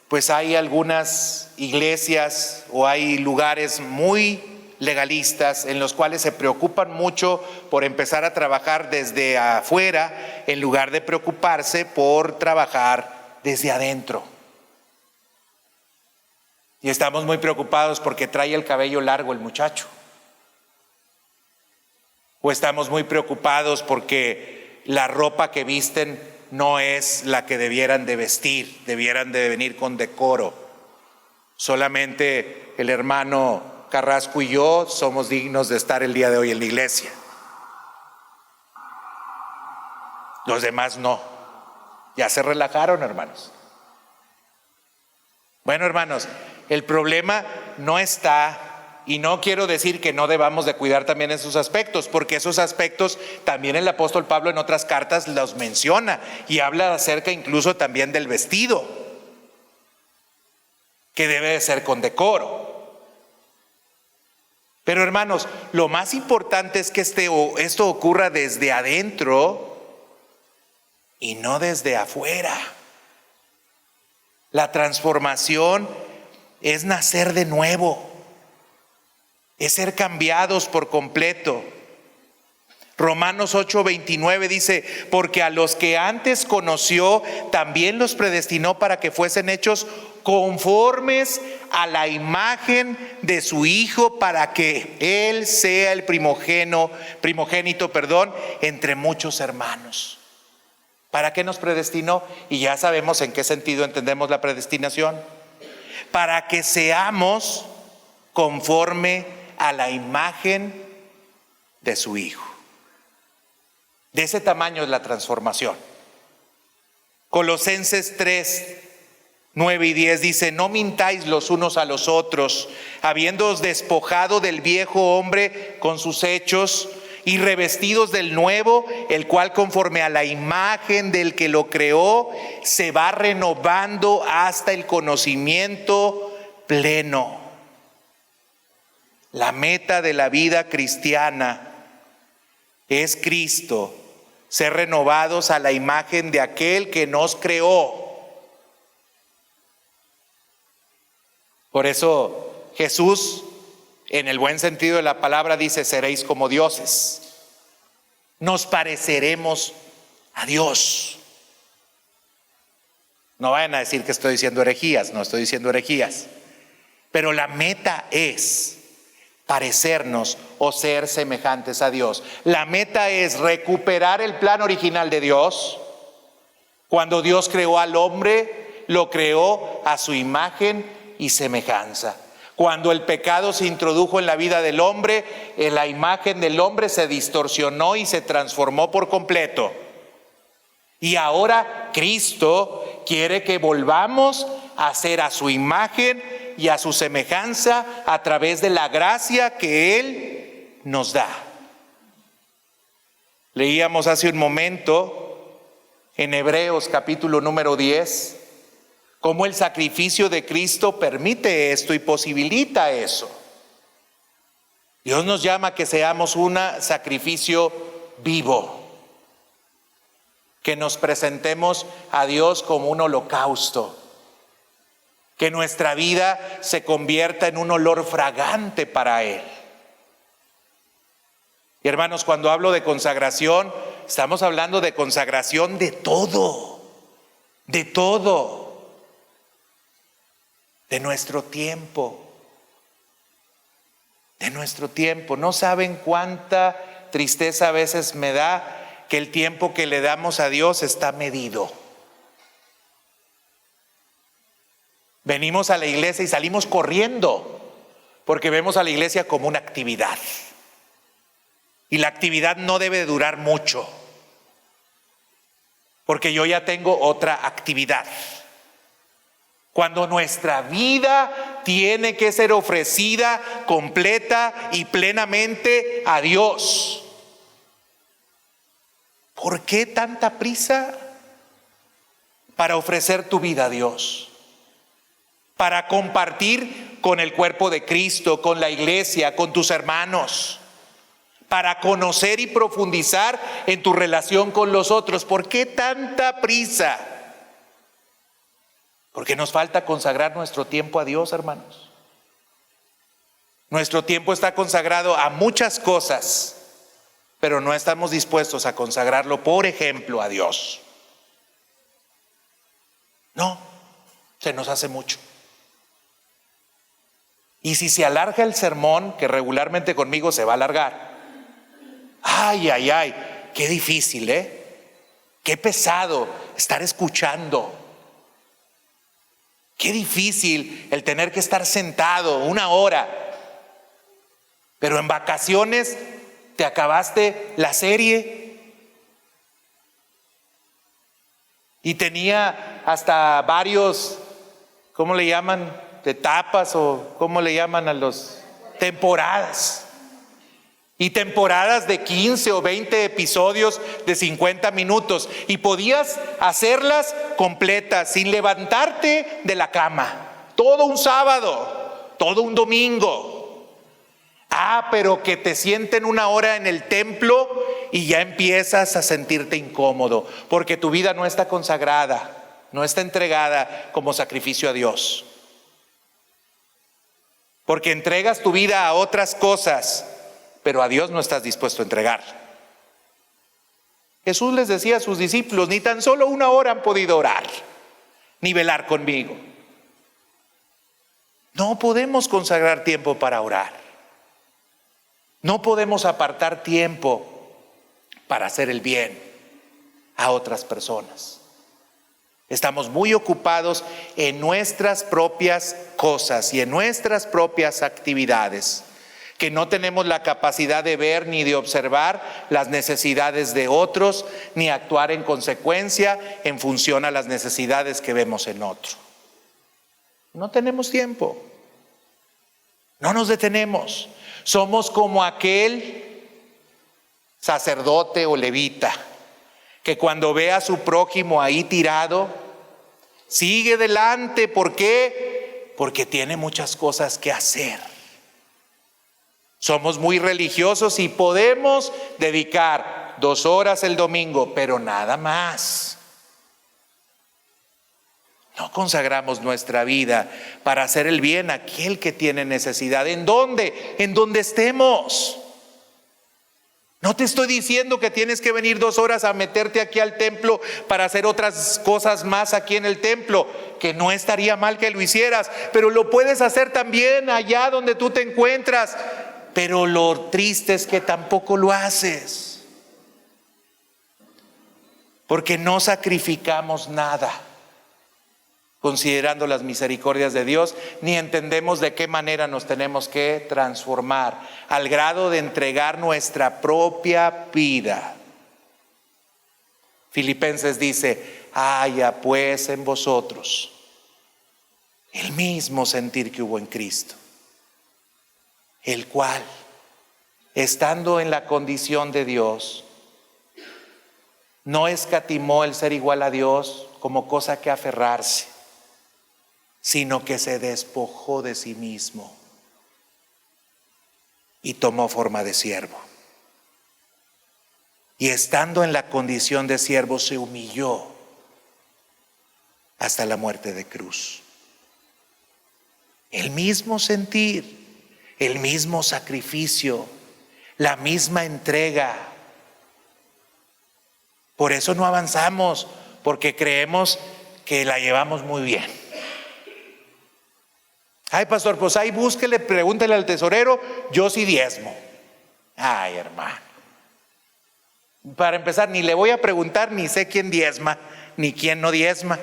pues hay algunas iglesias o hay lugares muy legalistas en los cuales se preocupan mucho por empezar a trabajar desde afuera en lugar de preocuparse por trabajar desde adentro. Y estamos muy preocupados porque trae el cabello largo el muchacho. O estamos muy preocupados porque la ropa que visten no es la que debieran de vestir, debieran de venir con decoro. Solamente el hermano Carrasco y yo somos dignos de estar el día de hoy en la iglesia. Los demás no. Ya se relajaron, hermanos. Bueno, hermanos, el problema no está, y no quiero decir que no debamos de cuidar también esos aspectos, porque esos aspectos también el apóstol Pablo en otras cartas los menciona y habla acerca incluso también del vestido, que debe de ser con decoro. Pero hermanos, lo más importante es que esto ocurra desde adentro y no desde afuera. La transformación es nacer de nuevo, es ser cambiados por completo. Romanos 8:29 dice: porque a los que antes conoció, también los predestinó para que fuesen hechos conformes a la imagen de su Hijo, para que Él sea el primogénito, entre muchos hermanos. ¿Para qué nos predestinó? Y ya sabemos en qué sentido entendemos la predestinación. Para que seamos conforme a la imagen de su Hijo. De ese tamaño es la transformación. Colosenses 3:9-10 dice: no mintáis los unos a los otros, habiéndoos despojado del viejo hombre con sus hechos y revestidos del nuevo, el cual conforme a la imagen del que lo creó, se va renovando hasta el conocimiento pleno. La meta de la vida cristiana es Cristo, ser renovados a la imagen de aquel que nos creó. Por eso Jesús, en el buen sentido de la palabra, dice: seréis como dioses. Nos pareceremos a Dios. No vayan a decir que estoy diciendo herejías, no estoy diciendo herejías. Pero la meta es parecernos o ser semejantes a Dios. La meta es recuperar el plan original de Dios. Cuando Dios creó al hombre, lo creó a su imagen y semejanza. Cuando el pecado se introdujo en la vida del hombre, la imagen del hombre se distorsionó y se transformó por completo. Y ahora Cristo quiere que volvamos a ser a su imagen y a su semejanza a través de la gracia que Él nos da. Leíamos hace un momento en Hebreos capítulo número 10, cómo el sacrificio de Cristo permite esto y posibilita eso. Dios nos llama a que seamos un sacrificio vivo, que nos presentemos a Dios como un holocausto, que nuestra vida se convierta en un olor fragante para Él. Y hermanos, cuando hablo de consagración, estamos hablando de consagración de todo, de todo, de nuestro tiempo, de nuestro tiempo. No saben cuánta tristeza a veces me da que el tiempo que le damos a Dios está medido. Venimos a la iglesia y salimos corriendo porque vemos a la iglesia como una actividad. Y la actividad no debe durar mucho, porque yo ya tengo otra actividad. Cuando nuestra vida tiene que ser ofrecida completa y plenamente a Dios. ¿Por qué tanta prisa para ofrecer tu vida a Dios? Para compartir con el cuerpo de Cristo, con la iglesia, con tus hermanos. Para conocer y profundizar en tu relación con los otros. ¿Por qué tanta prisa? Porque nos falta consagrar nuestro tiempo a Dios, hermanos. Nuestro tiempo está consagrado a muchas cosas, pero no estamos dispuestos a consagrarlo, por ejemplo, a Dios. No, se nos hace mucho. Y si se alarga el sermón, que regularmente conmigo se va a alargar, ay, qué difícil, qué pesado estar escuchando. Qué difícil el tener que estar sentado 1 hora. Pero en vacaciones te acabaste la serie. Y tenía hasta varios, ¿cómo le llaman? Etapas o ¿cómo le llaman a los? Temporadas. Y temporadas de 15 o 20 episodios de 50 minutos. Y podías hacerlas completas sin levantarte de la cama. Todo un sábado, todo un domingo. Pero que te sienten 1 hora en el templo y ya empiezas a sentirte incómodo. Porque tu vida no está consagrada, no está entregada como sacrificio a Dios. Porque entregas tu vida a otras cosas, pero a Dios no estás dispuesto a entregar. Jesús les decía a sus discípulos, ni tan solo 1 hora han podido orar, ni velar conmigo. No podemos consagrar tiempo para orar. No podemos apartar tiempo para hacer el bien a otras personas. Estamos muy ocupados en nuestras propias cosas y en nuestras propias actividades, que no tenemos la capacidad de ver ni de observar las necesidades de otros, ni actuar en consecuencia en función a las necesidades que vemos en otro. No tenemos tiempo. No nos detenemos. Somos como aquel sacerdote o levita que cuando ve a su prójimo ahí tirado, sigue delante. ¿Por qué? Porque tiene muchas cosas que hacer. Somos muy religiosos y podemos dedicar 2 horas el domingo, pero nada más. No consagramos nuestra vida para hacer el bien a aquel que tiene necesidad. ¿En dónde? En donde estemos. No te estoy diciendo que tienes que venir 2 horas a meterte aquí al templo para hacer otras cosas más aquí en el templo, que no estaría mal que lo hicieras, pero lo puedes hacer también allá donde tú te encuentras. Pero lo triste es que tampoco lo haces, porque no sacrificamos nada considerando las misericordias de Dios, ni entendemos de qué manera nos tenemos que transformar al grado de entregar nuestra propia vida. Filipenses dice: haya pues en vosotros el mismo sentir que hubo en Cristo, el cual, estando en la condición de Dios, no escatimó el ser igual a Dios como cosa que aferrarse, sino que se despojó de sí mismo y tomó forma de siervo. Y estando en la condición de siervo, se humilló hasta la muerte de cruz. El mismo sentir, el mismo sacrificio, la misma entrega. Por eso no avanzamos, porque creemos que la llevamos muy bien. Ay, pastor, pues ahí búsquele, pregúntele al tesorero, yo sí diezmo. Ay, hermano. Para empezar, ni le voy a preguntar, ni sé quién diezma, ni quién no diezma,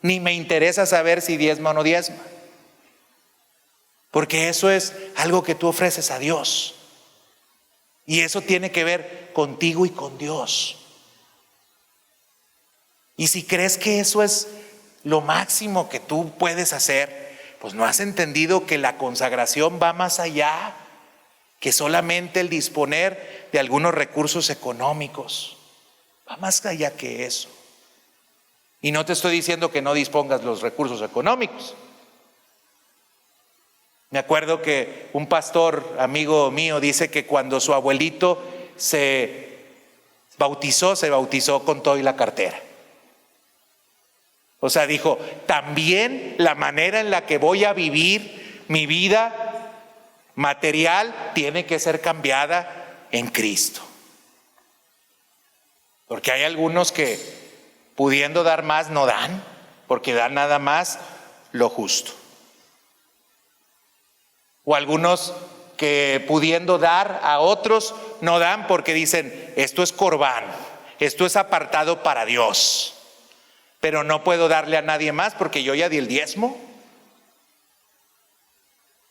ni me interesa saber si diezma o no diezma. Porque eso es algo que tú ofreces a Dios. Y eso tiene que ver contigo y con Dios. Y si crees que eso es lo máximo que tú puedes hacer, pues no has entendido que la consagración va más allá que solamente el disponer de algunos recursos económicos. Va más allá que eso. Y no te estoy diciendo que no dispongas los recursos económicos. Me acuerdo que un pastor amigo mío dice que cuando su abuelito se bautizó con todo y la cartera. O sea, dijo, también la manera en la que voy a vivir mi vida material tiene que ser cambiada en Cristo. Porque hay algunos que pudiendo dar más no dan, porque dan nada más lo justo. O algunos que pudiendo dar a otros no dan porque dicen, esto es corbán, esto es apartado para Dios. Pero no puedo darle a nadie más porque yo ya di el diezmo.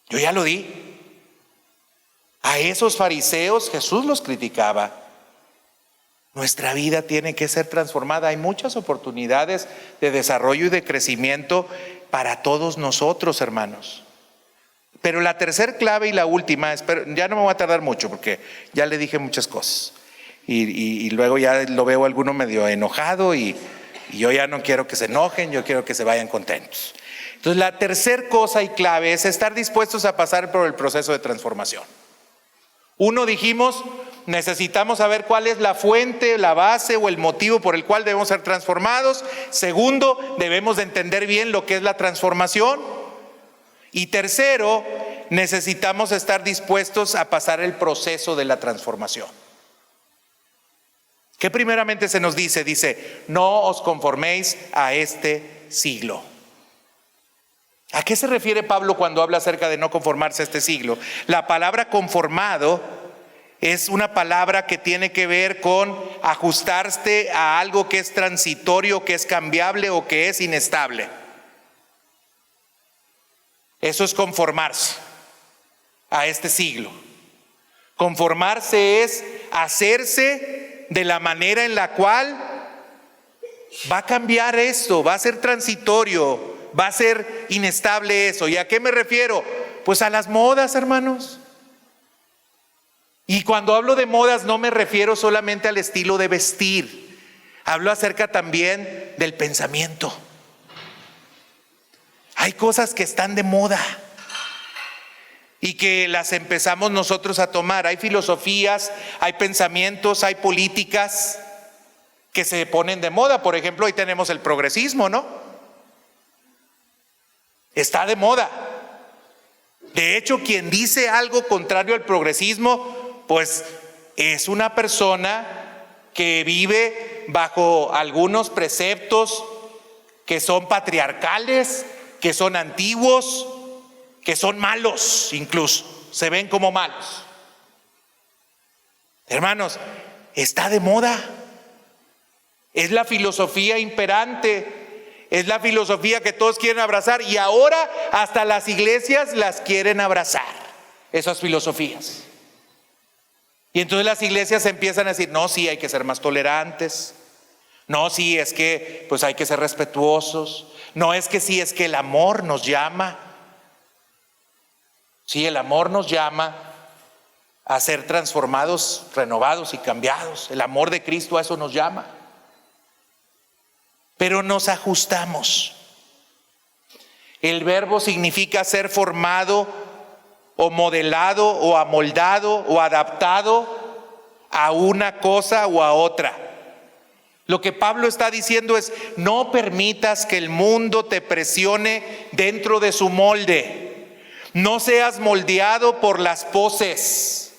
Yo ya lo di. A esos fariseos Jesús los criticaba. Nuestra vida tiene que ser transformada. Hay muchas oportunidades de desarrollo y de crecimiento para todos nosotros, hermanos. Pero la tercer clave y la última, ya no me voy a tardar mucho porque ya le dije muchas cosas. Y luego ya lo veo alguno medio enojado y yo ya no quiero que se enojen, yo quiero que se vayan contentos. Entonces la tercer cosa y clave es estar dispuestos a pasar por el proceso de transformación. Uno, dijimos, necesitamos saber cuál es la fuente, la base o el motivo por el cual debemos ser transformados. Segundo, debemos de entender bien lo que es la transformación. Y tercero, necesitamos estar dispuestos a pasar el proceso de la transformación. ¿Qué primeramente se nos dice? Dice, no os conforméis a este siglo. ¿A qué se refiere Pablo cuando habla acerca de no conformarse a este siglo? La palabra conformado es una palabra que tiene que ver con ajustarse a algo que es transitorio, que es cambiable o que es inestable. Eso es conformarse a este siglo. Conformarse es hacerse de la manera en la cual va a cambiar esto, va a ser transitorio, va a ser inestable eso. ¿Y a qué me refiero? Pues a las modas, hermanos. Y cuando hablo de modas no me refiero solamente al estilo de vestir, hablo acerca también del pensamiento. Hay cosas que están de moda y que las empezamos nosotros a tomar. Hay filosofías, hay pensamientos, hay políticas que se ponen de moda. Por ejemplo, hoy tenemos el progresismo, ¿no? Está de moda. De hecho, quien dice algo contrario al progresismo, pues es una persona que vive bajo algunos preceptos que son patriarcales, que son antiguos, que son malos, incluso se ven como malos. Hermanos, está de moda. Es la filosofía imperante, es la filosofía que todos quieren abrazar, y ahora hasta las iglesias las quieren abrazar, esas filosofías. Y entonces las iglesias empiezan a decir, no, sí, hay que ser más tolerantes. No, sí, es que pues hay que ser respetuosos. No, es que sí, es que el amor nos llama. Sí, el amor nos llama a ser transformados, renovados y cambiados. El amor de Cristo a eso nos llama. Pero nos ajustamos. El verbo significa ser formado o modelado o amoldado o adaptado a una cosa o a otra. Lo que Pablo está diciendo es: no permitas que el mundo te presione dentro de su molde. No seas moldeado por las poses,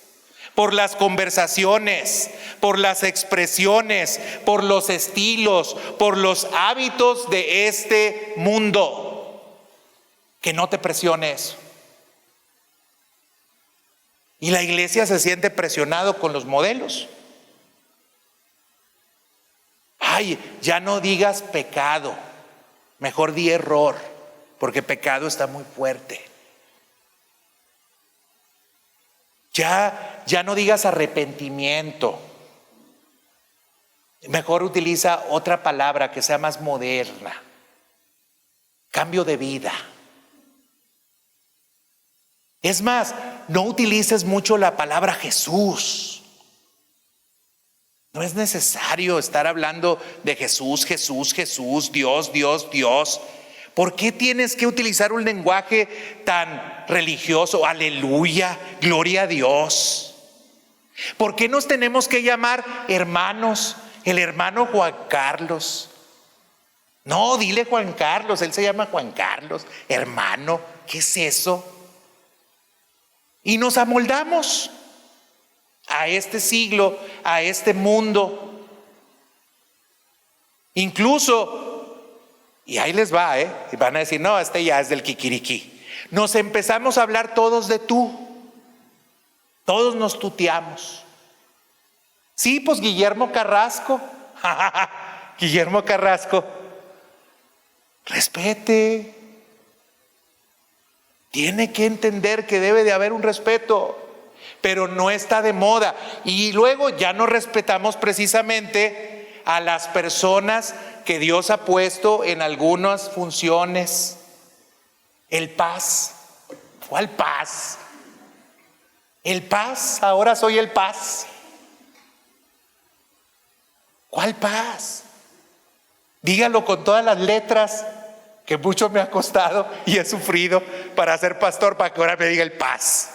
por las conversaciones, por las expresiones, por los estilos, por los hábitos de este mundo. Que no te presione eso. Y la iglesia se siente presionado con los modelos. Ay, ya no digas pecado, mejor di error, porque pecado está muy fuerte. Ya no digas arrepentimiento, mejor utiliza otra palabra que sea más moderna. Cambio de vida. Es más, no utilices mucho la palabra Jesús. No es necesario estar hablando de Jesús, Jesús, Jesús, Dios, Dios, Dios. ¿Por qué tienes que utilizar un lenguaje tan religioso? Aleluya, gloria a Dios. ¿Por qué nos tenemos que llamar hermanos? El hermano Juan Carlos. No, dile Juan Carlos, él se llama Juan Carlos. Hermano, ¿qué es eso? Y nos amoldamos a este siglo, a este mundo. Incluso, y ahí les va, y van a decir, no, este ya es del kikiriki. Nos empezamos a hablar todos de tú. Todos nos tuteamos. Sí, pues Guillermo Carrasco. Guillermo Carrasco. Respete. Tiene que entender que debe de haber un respeto, pero no está de moda. Y luego ya no respetamos precisamente a las personas que Dios ha puesto en algunas funciones. El Paz. ¿Cuál Paz? El Paz, ahora soy el Paz. ¿Cuál Paz? Dígalo con todas las letras, que mucho me ha costado y he sufrido para ser pastor, para que ahora me diga el Paz.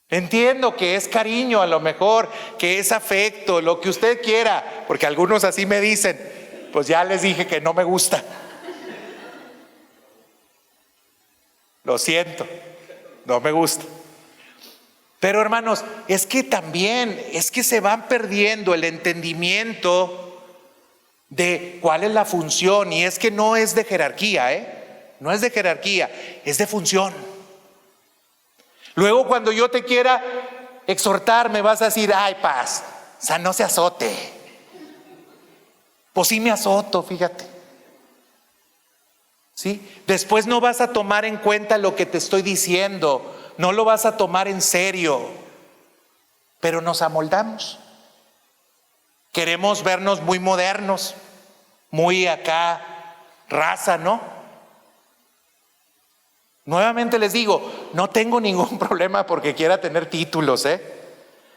Entiendo que es cariño, a lo mejor, que es afecto, lo que usted quiera, porque algunos así me dicen. Pues ya les dije que no me gusta. Lo siento, no me gusta. Pero hermanos, es que también, es que se van perdiendo el entendimiento de cuál es la función, y es que no es de jerarquía, no es de jerarquía, es de función. Luego cuando yo te quiera exhortar me vas a decir, ay Paz, o sea, no se azote. Pues sí me azoto, fíjate. ¿Sí? Después no vas a tomar en cuenta lo que te estoy diciendo, no lo vas a tomar en serio, pero nos amoldamos. Queremos vernos muy modernos, muy acá, raza, ¿no? Nuevamente les digo, no tengo ningún problema porque quiera tener títulos,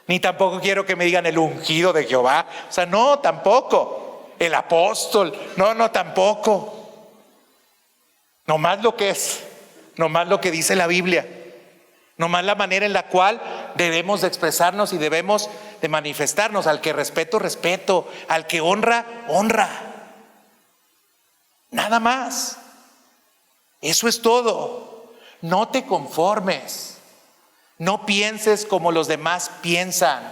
ni tampoco quiero que me digan el ungido de Jehová. O sea, no, tampoco. El apóstol, no, tampoco. Nomás lo que es, nomás lo que dice la Biblia. Nomás la manera en la cual debemos de expresarnos y debemos de manifestarnos. Al que respeto, respeto. Al que honra, honra. Nada más. Eso es todo. No te conformes. No pienses como los demás piensan.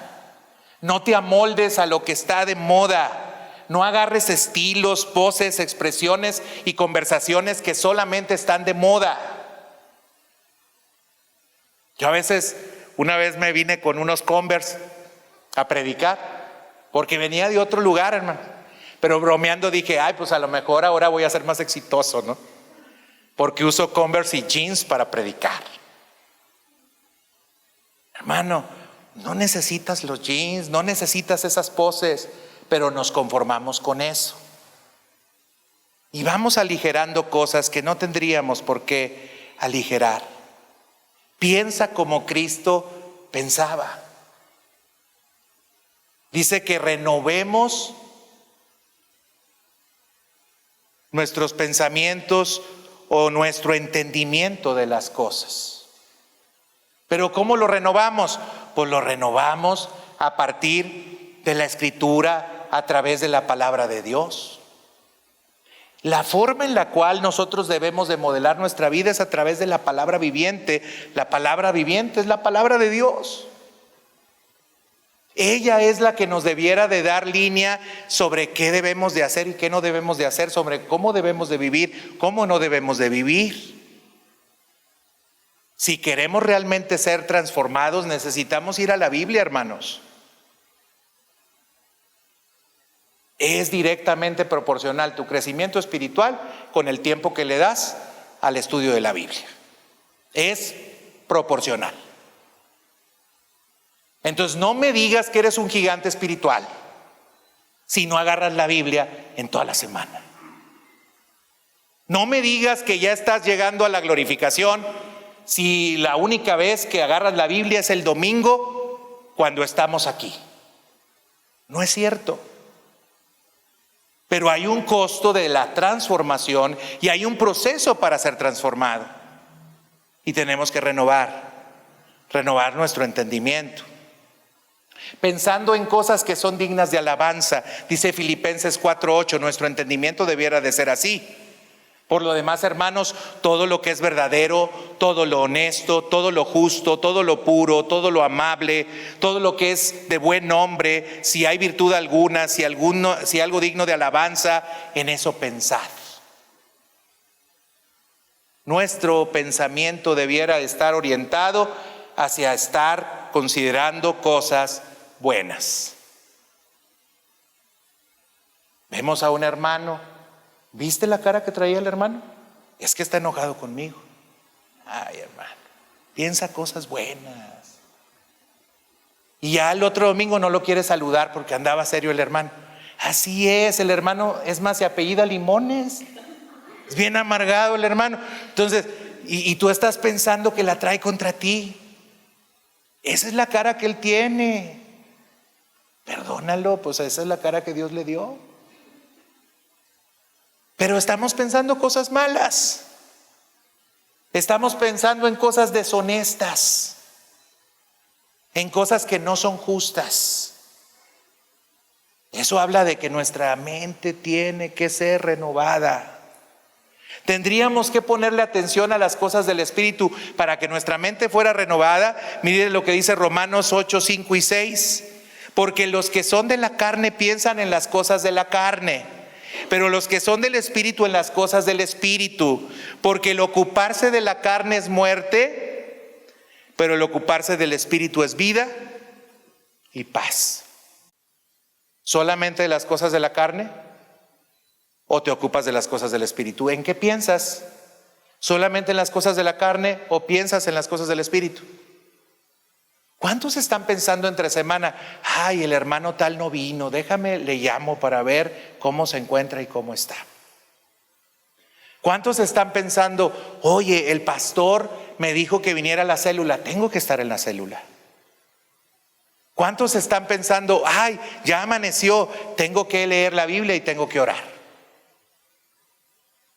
No te amoldes a lo que está de moda. No agarres estilos, poses, expresiones y conversaciones que solamente están de moda. Yo a veces, una vez me vine con unos Converse a predicar, porque venía de otro lugar, hermano. Pero bromeando dije, ay, pues a lo mejor ahora voy a ser más exitoso, ¿no? Porque uso Converse y jeans para predicar. Hermano, no necesitas los jeans, no necesitas esas poses, pero nos conformamos con eso. Y vamos aligerando cosas que no tendríamos por qué aligerar. Piensa como Cristo pensaba. Dice que renovemos nuestros pensamientos o nuestro entendimiento de las cosas. Pero ¿cómo lo renovamos? Pues lo renovamos a partir de la Escritura, a través de la palabra de Dios. La forma en la cual nosotros debemos de modelar nuestra vida es a través de la palabra viviente. La palabra viviente es la palabra de Dios. Ella es la que nos debiera de dar línea sobre qué debemos de hacer y qué no debemos de hacer, sobre cómo debemos de vivir, cómo no debemos de vivir. Si queremos realmente ser transformados, necesitamos ir a la Biblia, hermanos. Es directamente proporcional tu crecimiento espiritual con el tiempo que le das al estudio de la Biblia. Es proporcional. Entonces no me digas que eres un gigante espiritual si no agarras la Biblia en toda la semana. No me digas que ya estás llegando a la glorificación si la única vez que agarras la Biblia es el domingo cuando estamos aquí. No es cierto. Pero hay un costo de la transformación y hay un proceso para ser transformado. Y tenemos que renovar nuestro entendimiento. Pensando en cosas que son dignas de alabanza, dice Filipenses 4:8, nuestro entendimiento debiera de ser así. Por lo demás, hermanos, todo lo que es verdadero, todo lo honesto, todo lo justo, todo lo puro, todo lo amable, todo lo que es de buen nombre, si hay virtud alguna, si algo digno de alabanza, en eso pensad. Nuestro pensamiento debiera estar orientado hacia estar considerando cosas buenas. Vemos a un hermano. ¿Viste la cara que traía el hermano? Es que está enojado conmigo. Ay, hermano, piensa cosas buenas. Y ya el otro domingo no lo quiere saludar porque andaba serio el hermano. Así es, el hermano, es más, se apellida Limones. Es bien amargado el hermano. Entonces, y tú estás pensando que la trae contra ti. Esa es la cara que él tiene. Perdónalo, pues esa es la cara que Dios le dio. Pero estamos pensando cosas malas. Estamos pensando en cosas deshonestas, en cosas que no son justas. Eso habla de que nuestra mente tiene que ser renovada. Tendríamos que ponerle atención a las cosas del Espíritu para que nuestra mente fuera renovada. Miren lo que dice Romanos 8, 5 y 6. Porque los que son de la carne piensan en las cosas de la carne, pero los que son del Espíritu en las cosas del Espíritu. Porque el ocuparse de la carne es muerte, pero el ocuparse del Espíritu es vida y paz. ¿Solamente de las cosas de la carne? ¿O te ocupas de las cosas del Espíritu? ¿En qué piensas? ¿Solamente en las cosas de la carne o piensas en las cosas del Espíritu? ¿Cuántos están pensando entre semana? Ay, el hermano tal no vino, déjame, le llamo para ver cómo se encuentra y cómo está. ¿Cuántos están pensando, oye, el pastor me dijo que viniera a la célula, tengo que estar en la célula? ¿Cuántos están pensando, ay, ya amaneció, tengo que leer la Biblia y tengo que orar?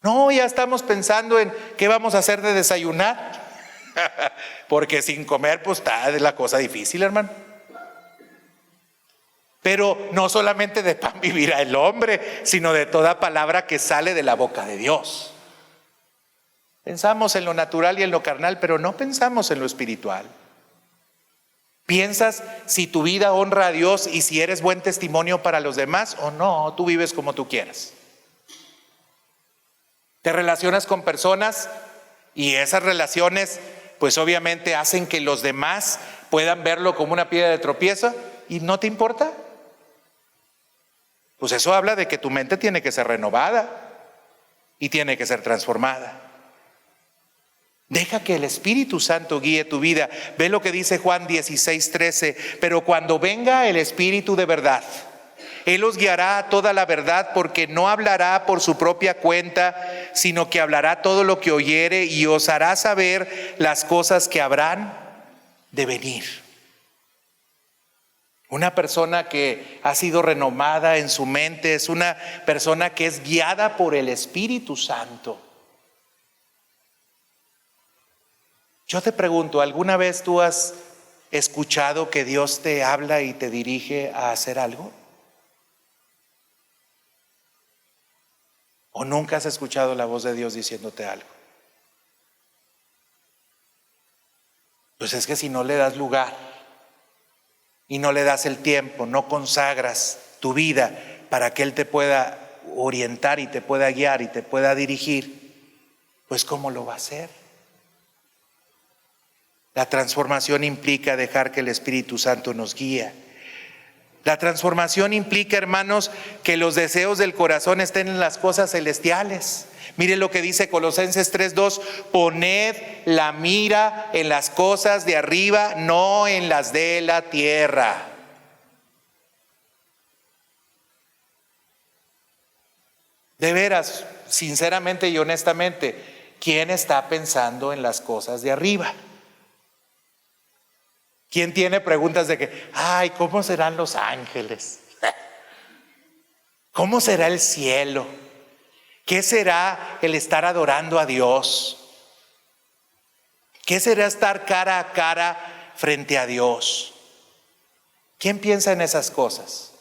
No, ya estamos pensando en qué vamos a hacer de desayunar. Porque sin comer pues está la cosa difícil, hermano. Pero no solamente de pan vivirá el hombre, sino de toda palabra que sale de la boca de Dios. Pensamos en lo natural y en lo carnal, pero no pensamos en lo espiritual. ¿Piensas si tu vida honra a Dios y si eres buen testimonio para los demás o no? Tú vives como tú quieras. Te relacionas con personas y esas relaciones pues obviamente hacen que los demás puedan verlo como una piedra de tropiezo y no te importa. Pues eso habla de que tu mente tiene que ser renovada y tiene que ser transformada. Deja que el Espíritu Santo guíe tu vida. Ve lo que dice Juan 16:13. Pero cuando venga el Espíritu de verdad, Él os guiará a toda la verdad, porque no hablará por su propia cuenta, sino que hablará todo lo que oyere y os hará saber las cosas que habrán de venir. Una persona que ha sido renovada en su mente es una persona que es guiada por el Espíritu Santo. Yo te pregunto, ¿alguna vez tú has escuchado que Dios te habla y te dirige a hacer algo? ¿O nunca has escuchado la voz de Dios diciéndote algo? Pues es que si no le das lugar y no le das el tiempo, no consagras tu vida para que Él te pueda orientar y te pueda guiar y te pueda dirigir, pues ¿cómo lo va a hacer? La transformación implica dejar que el Espíritu Santo nos guíe. La transformación implica, hermanos, que los deseos del corazón estén en las cosas celestiales. Mire lo que dice Colosenses 3:2: poned la mira en las cosas de arriba, no en las de la tierra. De veras, sinceramente y honestamente, ¿quién está pensando en las cosas de arriba? ¿Quién tiene preguntas de que, ay, ¿cómo serán los ángeles? ¿Cómo será el cielo? ¿Qué será el estar adorando a Dios? ¿Qué será estar cara a cara frente a Dios? ¿Quién piensa en esas cosas?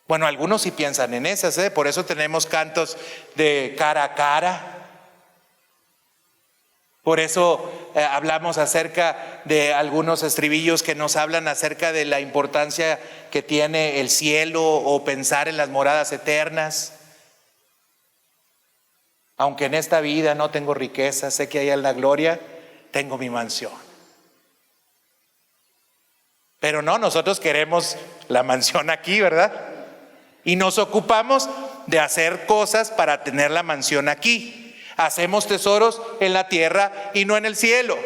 Bueno, algunos sí piensan en esas, por eso tenemos cantos de cara a cara. Por eso hablamos acerca de algunos estribillos que nos hablan acerca de la importancia que tiene el cielo o pensar en las moradas eternas. Aunque en esta vida no tengo riqueza, sé que allá en la gloria tengo mi mansión. Pero no, nosotros queremos la mansión aquí, ¿verdad? Y nos ocupamos de hacer cosas para tener la mansión aquí. Hacemos tesoros en la tierra y no en el cielo.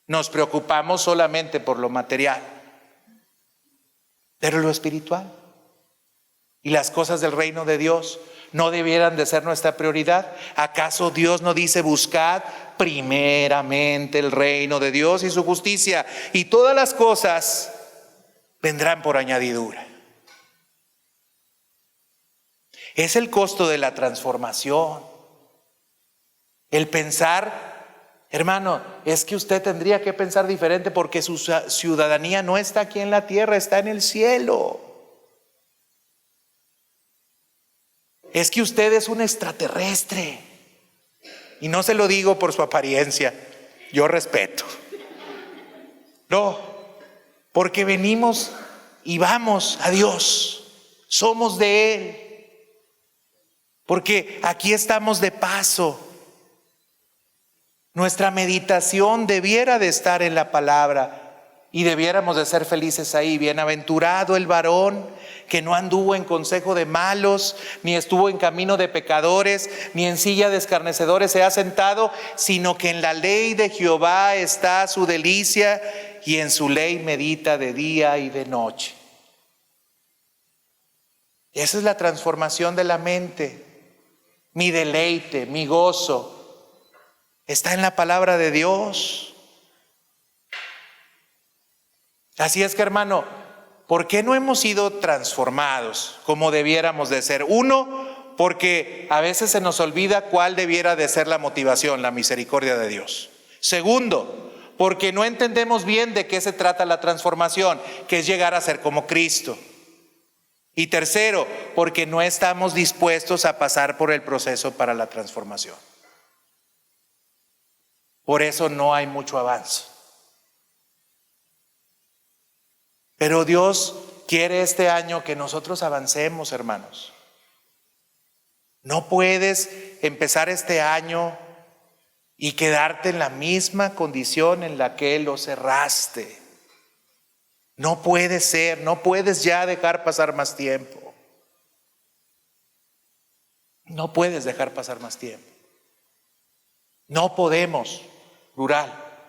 Nos preocupamos solamente por lo material, pero lo espiritual y las cosas del reino de Dios no debieran de ser nuestra prioridad. ¿Acaso Dios no dice: buscad primeramente el reino de Dios y su justicia, y todas las cosas vendrán por añadidura? Es el costo de la transformación. El pensar, hermano, es que usted tendría que pensar diferente porque su ciudadanía no está aquí en la tierra, está en el cielo. Es que usted es un extraterrestre. Y no se lo digo por su apariencia, yo respeto. No, porque venimos y vamos a Dios, somos de Él. Porque aquí estamos de paso. Nuestra meditación debiera de estar en la palabra y debiéramos de ser felices ahí. Bienaventurado el varón que no anduvo en consejo de malos, ni estuvo en camino de pecadores, ni en silla de escarnecedores se ha sentado, sino que en la ley de Jehová está su delicia y en su ley medita de día y de noche. Esa es la transformación de la mente. Mi deleite, mi gozo está en la palabra de Dios. Así es que, hermano, ¿por qué no hemos sido transformados como debiéramos de ser? Uno, porque a veces se nos olvida cuál debiera de ser la motivación, la misericordia de Dios. Segundo, porque no entendemos bien de qué se trata la transformación, que es llegar a ser como Cristo. Y tercero, porque no estamos dispuestos a pasar por el proceso para la transformación. Por eso no hay mucho avance. Pero Dios quiere este año que nosotros avancemos, hermanos. No puedes empezar este año y quedarte en la misma condición en la que lo cerraste. No puede ser, no puedes ya dejar pasar más tiempo. No puedes dejar pasar más tiempo. No podemos,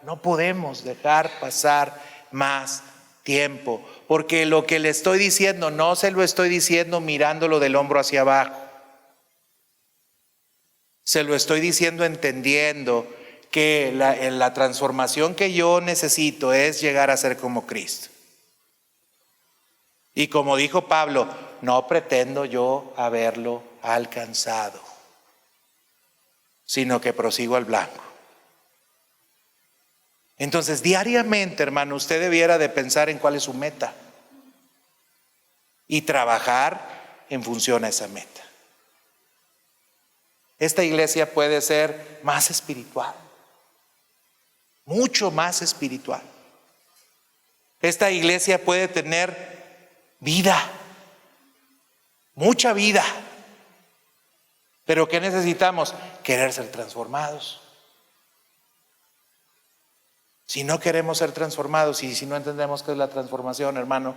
no podemos dejar pasar más tiempo, porque lo que le estoy diciendo no se lo estoy diciendo mirándolo del hombro hacia abajo. Se lo estoy diciendo entendiendo que la transformación que yo necesito es llegar a ser como Cristo. Y como dijo Pablo, no pretendo yo haberlo alcanzado, sino que prosigo al blanco. Entonces, diariamente, hermano, usted debiera de pensar en cuál es su meta y trabajar en función a esa meta. Esta iglesia puede ser más espiritual, mucho más espiritual. Esta iglesia puede tener vida, mucha vida. Pero ¿qué necesitamos? Querer ser transformados. Si no queremos ser transformados y si no entendemos qué es la transformación, hermano,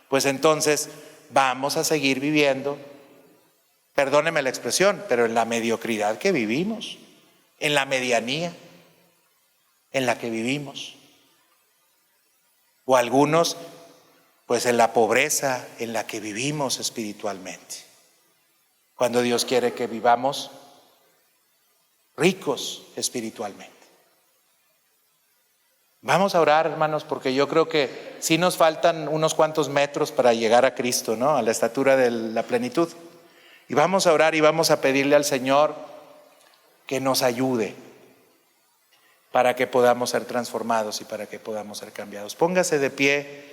pues entonces vamos a seguir viviendo, perdóneme la expresión, pero en la mediocridad que vivimos, en la medianía en la que vivimos. O algunos, pues en la pobreza en la que vivimos espiritualmente. Cuando Dios quiere que vivamos ricos espiritualmente. Vamos a orar, hermanos, porque yo creo que sí nos faltan unos cuantos metros para llegar a Cristo, ¿no? A la estatura de la plenitud. Y vamos a orar y vamos a pedirle al Señor que nos ayude para que podamos ser transformados y para que podamos ser cambiados. Póngase de pie.